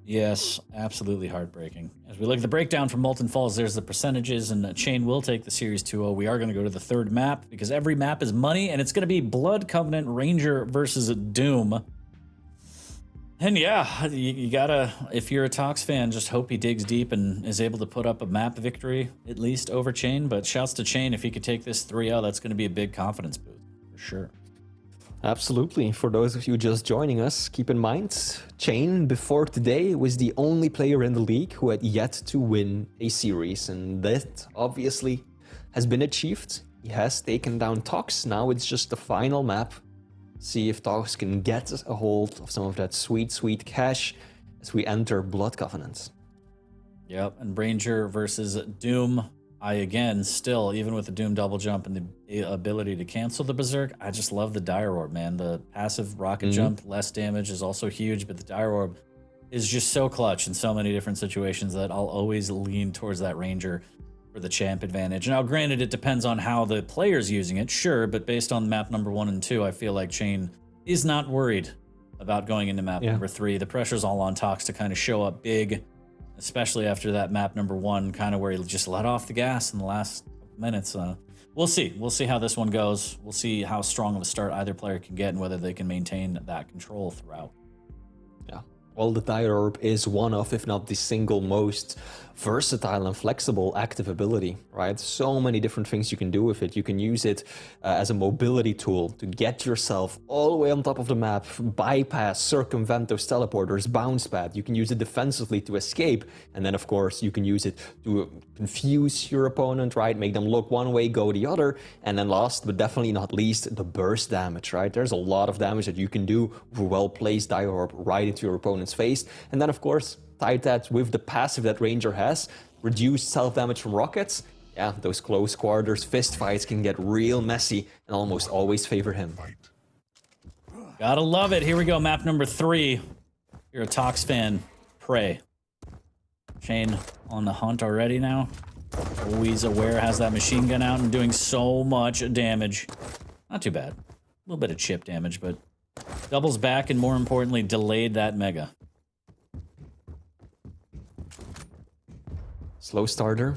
Yes, absolutely heartbreaking. As we look at the breakdown from Molten Falls, there's the percentages, and cha1n will take the Series 2-0. We are going to go to the third map, because every map is money, and it's going to be Blood Covenant Ranger versus Doom. And yeah, you gotta, if you're a Tox fan, just hope he digs deep and is able to put up a map victory, at least over cha1n. But shouts to cha1n, if he could take this 3-0, that's going to be a big confidence boost, for sure. Absolutely. For those of you just joining us, keep in mind, cha1n before today was the only player in the league who had yet to win a series, and that obviously has been achieved. He has taken down Tox. Now it's just the final map. See if Tox can get a hold of some of that sweet, sweet cash as we enter Blood Covenant. Yep, and Ranger versus Doom. I, again, still, even with the Doom double jump and the ability to cancel the Berserk, I just love the Dire Orb, man. The passive rocket jump, less damage, is also huge, but the Dire Orb is just so clutch in so many different situations that I'll always lean towards that Ranger for the champ advantage. Now, granted, it depends on how the player's using it, sure, but based on map number 1 and 2, I feel like cha1n is not worried about going into map number 3. The pressure's all on Tox to kind of show up big, especially after that map number 1, kind of where he just let off the gas in the last minutes. We'll see. We'll see how this one goes. We'll see how strong of a start either player can get and whether they can maintain that control throughout. Yeah. Well, the Dire Orb is one of, if not the single most versatile and flexible active ability, right? So many different things you can do with it. You can use it as a mobility tool to get yourself all the way on top of the map, bypass, circumvent those teleporters, bounce pad. You can use it defensively to escape. And then, of course, you can use it to confuse your opponent, right? Make them look one way, go the other. And then last, but definitely not least, the burst damage, right? There's a lot of damage that you can do with a well-placed Dire Orb right into your opponent's face. And then, of course, tied that with the passive that Ranger has, reduced self-damage from rockets. Yeah, those close quarters fist fights can get real messy and almost always favor him. Gotta love it. Here we go, map number 3. If you're a Tox fan, pray. cha1n on the hunt already now. Always aware, has that machine gun out and doing so much damage. Not too bad. A little bit of chip damage, but doubles back and, more importantly, delayed that mega. Slow starter.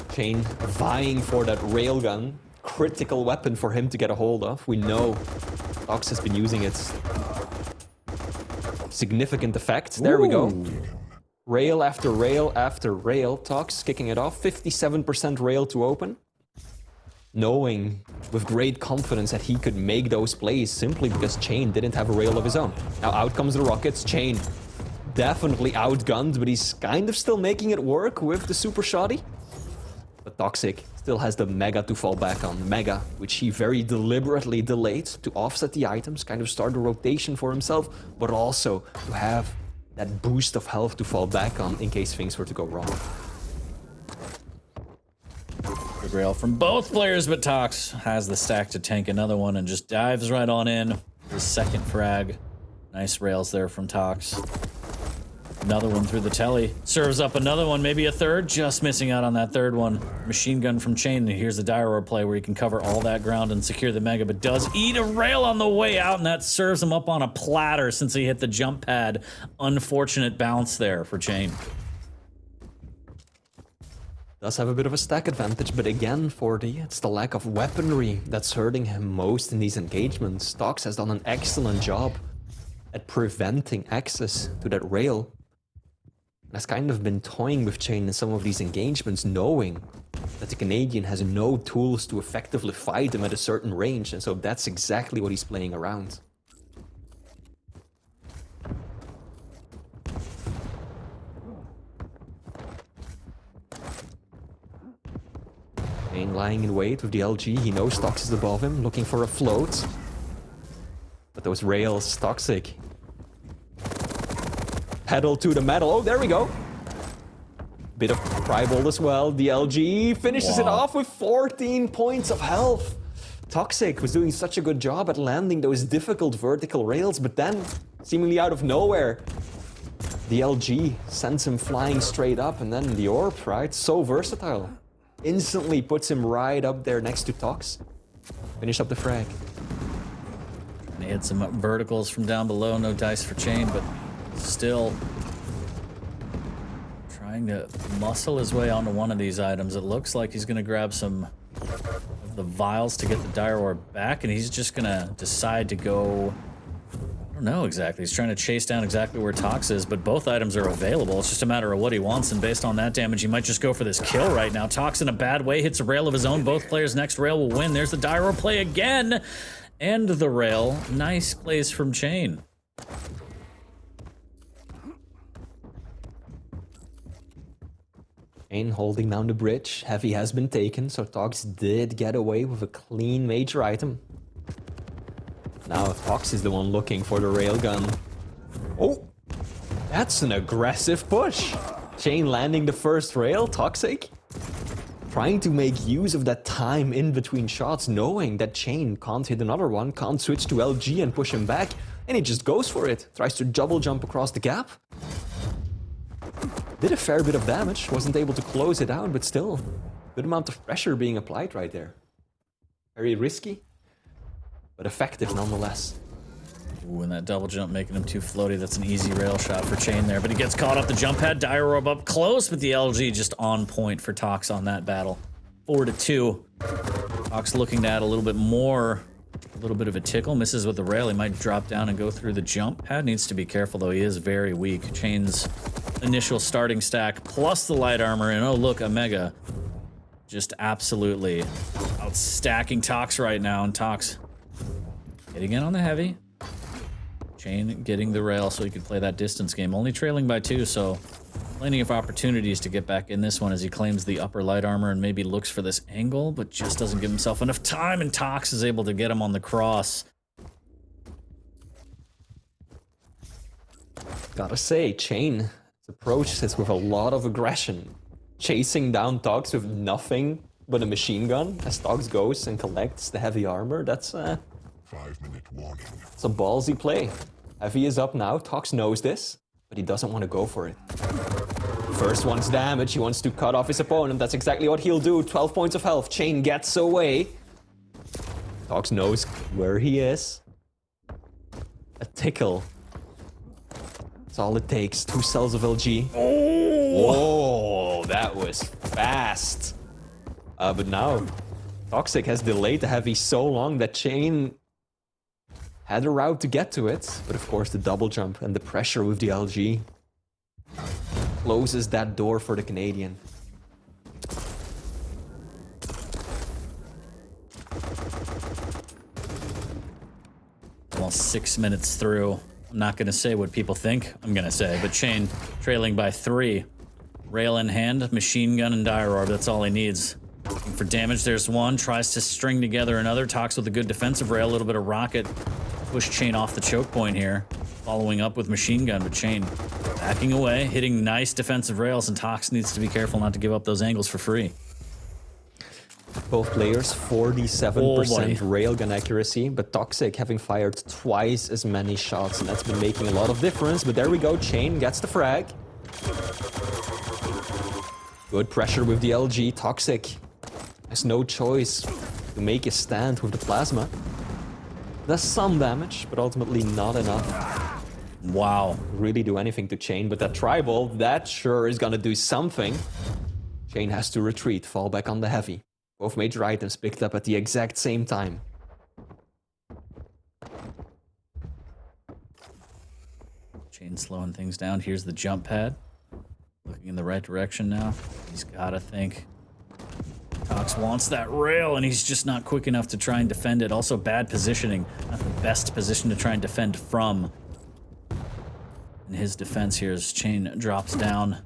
cha1n vying for that railgun. Critical weapon for him to get a hold of. We know Tox has been using its significant effect. There we go. Rail after rail after rail. Tox kicking it off. 57% rail to open. Knowing with great confidence that he could make those plays simply because cha1n didn't have a rail of his own. Now out comes the rockets. cha1n definitely outgunned, but he's kind of still making it work with the super shoddy. But Toxjc still has the mega to fall back on. Mega, which he very deliberately delayed to offset the items, kind of start a rotation for himself, but also to have that boost of health to fall back on in case things were to go wrong. Good rail from both players, but Tox has the stack to tank another one and just dives right on in. His second frag. Nice rails there from Tox. Another one through the telly. Serves up another one, maybe a third. Just missing out on that third one. Machine gun from cha1n. And here's the Dire Orb play where he can cover all that ground and secure the mega, but does eat a rail on the way out, and that serves him up on a platter since he hit the jump pad. Unfortunate bounce there for cha1n. Does have a bit of a stack advantage, but again, 40, it's the lack of weaponry that's hurting him most in these engagements. Tox has done an excellent job at preventing access to that rail. Has kind of been toying with cha1n in some of these engagements, knowing that the Canadian has no tools to effectively fight him at a certain range, and so that's exactly what he's playing around. cha1n lying in wait with the LG, he knows Tox is above him, looking for a float. But those rails, Toxjc. Pedal to the metal. Oh, there we go. Bit of Priebolt as well. The LG finishes it off with 14 points of health. Toxjc was doing such a good job at landing those difficult vertical rails, but then, seemingly out of nowhere, the LG sends him flying straight up, and then the orb, right? So versatile. Instantly puts him right up there next to Tox. Finish up the frag. And he hit some verticals from down below. No dice for cha1n, but still trying to muscle his way onto one of these items. It looks like he's going to grab some of the vials to get the dire orb back, and he's just going to decide to go... I don't know exactly. He's trying to chase down exactly where Tox is, but both items are available. It's just a matter of what he wants, and based on that damage, he might just go for this kill right now. Tox in a bad way, hits a rail of his own. Both players' next rail will win. There's the dire orb play again, and the rail. Nice plays from cha1n. cha1n holding down the bridge. Heavy has been taken, so Tox did get away with a clean major item. Now Tox is the one looking for the railgun. Oh, that's an aggressive push. cha1n landing the first rail, Toxic. Trying to make use of that time in between shots, knowing that cha1n can't hit another one, can't switch to LG and push him back, and he just goes for it. Tries to double jump across the gap. Did a fair bit of damage, wasn't able to close it out, but still, good amount of pressure being applied right there. Very risky, but effective nonetheless. Ooh, and that double jump making him too floaty. That's an easy rail shot for cha1n there, but he gets caught off the jump pad. Dire orb up close, but the LG just on point for Tox on that battle. 4-2. Tox looking to add a little bit more, a little bit of a tickle. Misses with the rail. He might drop down and go through the jump pad. Needs to be careful though. He is very weak. cha1n's initial starting stack plus the light armor, and oh look, a mega. Just absolutely outstacking Tox right now, and Tox hitting in on the heavy. cha1n getting the rail so he could play that distance game. Only trailing by 2, so plenty of opportunities to get back in this one as he claims the upper light armor and maybe looks for this angle, but just doesn't give himself enough time, and Tox is able to get him on the cross. Gotta say, cha1n approached this with a lot of aggression. Chasing down Tox with nothing but a machine gun as Tox goes and collects the heavy armor. That's 5-minute warning. it's a ballsy play. Heavy is up now. Tox knows this, but he doesn't want to go for it. First one's damage. He wants to cut off his opponent. That's exactly what he'll do. 12 points of health. cha1n gets away. Tox knows where he is. A tickle. That's all it takes. 2 cells of LG. Oh, that was fast. But now, Toxic has delayed the heavy so long that cha1n had a route to get to it. But of course, the double jump and the pressure with the LG closes that door for the Canadian. Well, 6 minutes through. I'm not going to say what people think I'm going to say, but cha1n trailing by 3. Rail in hand, machine gun, and dire orb. That's all he needs. Looking for damage, there's one. Tries to string together another. Tox with a good defensive rail, a little bit of rocket. Push cha1n off the choke point here. Following up with machine gun, but cha1n backing away, hitting nice defensive rails, and Tox needs to be careful not to give up those angles for free. Both players 47% railgun accuracy, but Toxic having fired twice as many shots, and that's been making a lot of difference. But there we go, cha1n gets the frag. Good pressure with the LG. Toxic has no choice to make a stand with the plasma. Does some damage, but ultimately not enough. Wow. Really do anything to cha1n, but that tribal, that sure is gonna do something. cha1n has to retreat, fall back on the heavy. Both major items picked up at the exact same time. cha1n slowing things down. Here's the jump pad. Looking in the right direction now. He's gotta think. Tox wants that rail, and he's just not quick enough to try and defend it. Also bad positioning. Not the best position to try and defend from. And his defense here as cha1n drops down.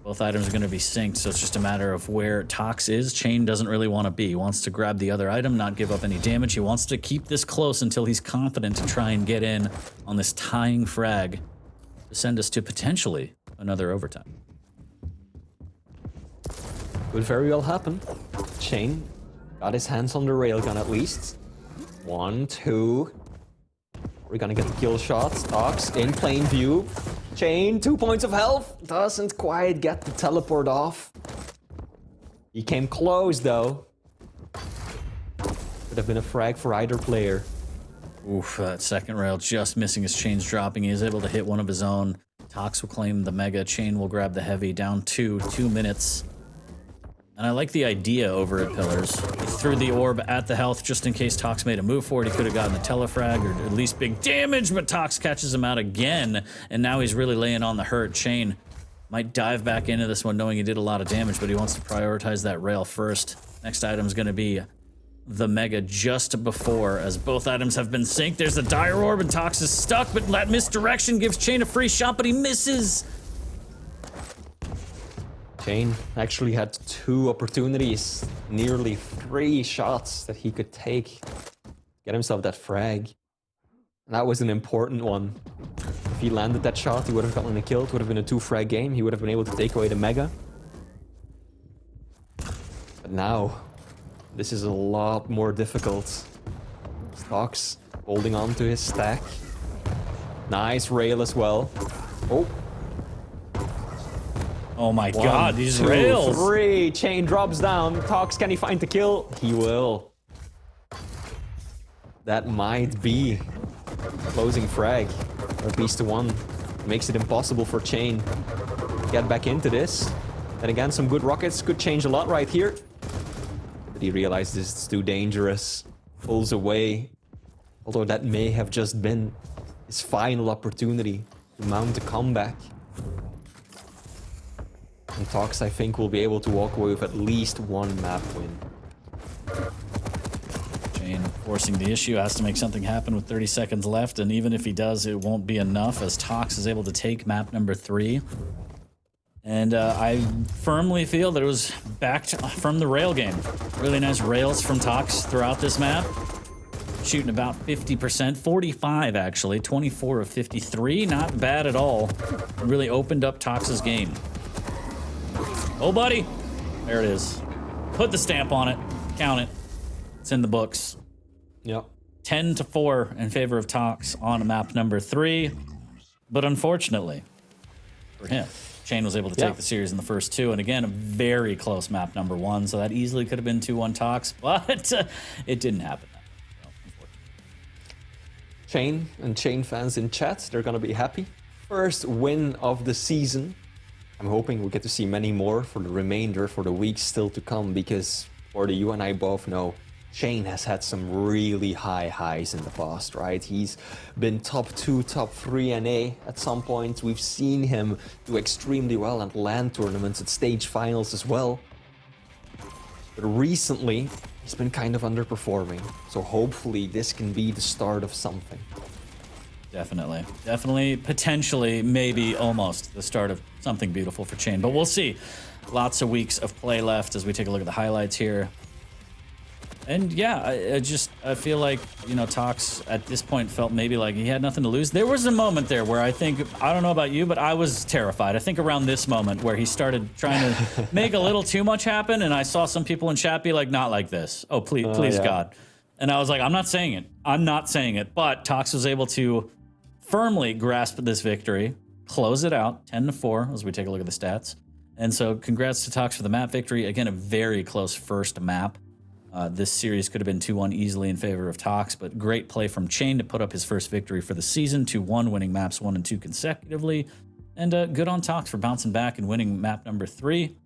Both items are going to be synced, so it's just a matter of where Tox is. cha1n doesn't really want to be. He wants to grab the other item, not give up any damage. He wants to keep this close until he's confident to try and get in on this tying frag to send us to potentially another overtime. Could very well happen. cha1n got his hands on the railgun at least. 1, 2. We're gonna get the kill shots. Tox in plain view. cha1n, 2 points of health. Doesn't quite get the teleport off. He came close though. Could have been a frag for either player. Oof, that second rail just missing his chains dropping. He is able to hit one of his own. Tox will claim the mega. Chain will grab the heavy. Down 2 minutes. And I like the idea over at Pillars. He threw the orb at the health just in case Tox made a move for it. He could have gotten the telefrag or at least big damage, but Tox catches him out again. And now he's really laying on the hurt. Chain might dive back into this one knowing he did a lot of damage, but he wants to prioritize that rail first. Next item is going to be the mega just before, as both items have been synced. There's the dire orb and Tox is stuck, but that misdirection gives Chain a free shot, but he misses. Cha1n actually had 2 opportunities, nearly 3 shots that he could take. Get himself that frag. And that was an important one. If he landed that shot, he would have gotten a kill. It would have been a 2-frag game. He would have been able to take away the mega. But now, this is a lot more difficult. Tox holding on to his stack. Nice rail as well. Oh. Oh my 1, god, these 2, rails. 3. Cha1n drops down. Tox, can he find the kill? He will. That might be a closing frag. Or at least the one. Makes it impossible for Cha1n to get back into this. And again, some good rockets could change a lot right here. But he realizes it's too dangerous. Pulls away. Although that may have just been his final opportunity to mount a comeback. And Tox, I think, will be able to walk away with at least 1 map win. Cha1n forcing the issue, has to make something happen with 30 seconds left, and even if he does, it won't be enough as Tox is able to take map number 3. And I firmly feel that it was backed from the rail game. Really nice rails from Tox throughout this map. Shooting about 50%, 45 actually, 24 of 53, not bad at all. It really opened up Tox's game. Oh, buddy. There it is. Put the stamp on it. Count it. It's in the books. Yep. 10-4 in favor of Tox on map number 3. But unfortunately for him, Cha1n was able to take the series in the first 2. And again, a very close map number 1. So that easily could have been 2-1 Tox, but it didn't happen. Cha1n and Cha1n fans in chat, they're gonna be happy. First win of the season. I'm hoping we get to see many more for the remainder, for the weeks still to come, because you and I both know Cha1n has had some really high highs in the past, right? He's been top 2, top 3 NA at some point. We've seen him do extremely well at LAN tournaments, at stage finals as well. But recently, he's been kind of underperforming. So hopefully this can be the start of something. Definitely. Definitely, potentially, maybe almost the start of something beautiful for Cha1n. But we'll see. Lots of weeks of play left as we take a look at the highlights here. And yeah, I feel like, you know, Tox at this point felt maybe like he had nothing to lose. There was a moment there where I think, I don't know about you, but I was terrified. I think around this moment where he started trying to make a little too much happen, and I saw some people in chat be like, not like this. Oh, please, God. And I was like, I'm not saying it. I'm not saying it. But Tox was able to firmly grasp this victory, close it out, 10-4 as we take a look at the stats. And so congrats to Tox for the map victory. Again, a very close first map. This series could have been 2-1 easily in favor of Tox, but great play from Cha1n to put up his first victory for the season, 2-1, winning maps 1 and 2 consecutively. And good on Tox for bouncing back and winning map number 3.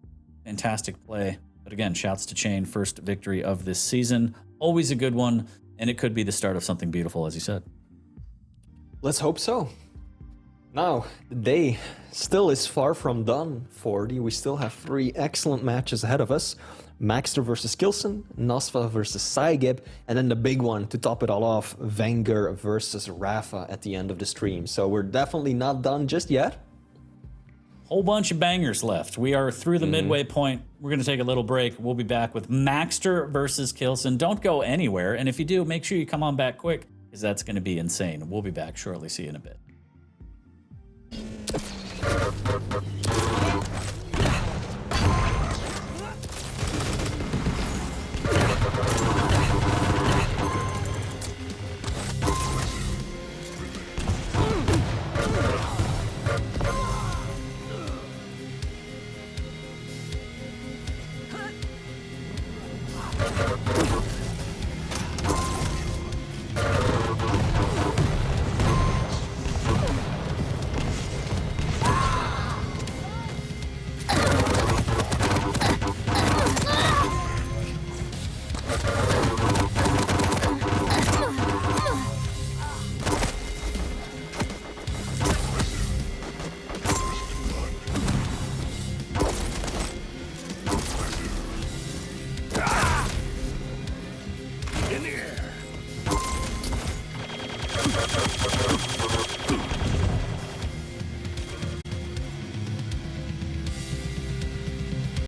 Fantastic play. But again, shouts to Cha1n, first victory of this season. Always a good one, and it could be the start of something beautiful, as you said. Let's hope so. Now, the day still is far from done, 40. We still have 3 excellent matches ahead of us. Maxter versus Kilson, Nosfa versus Saigib, and then the big one to top it all off, Wenger versus Rafa at the end of the stream. So we're definitely not done just yet. Whole bunch of bangers left. We are through the midway point. We're going to take a little break. We'll be back with Maxter versus Kilson. Don't go anywhere. And if you do, make sure you come on back quick, because that's going to be insane. We'll be back shortly. See you in a bit.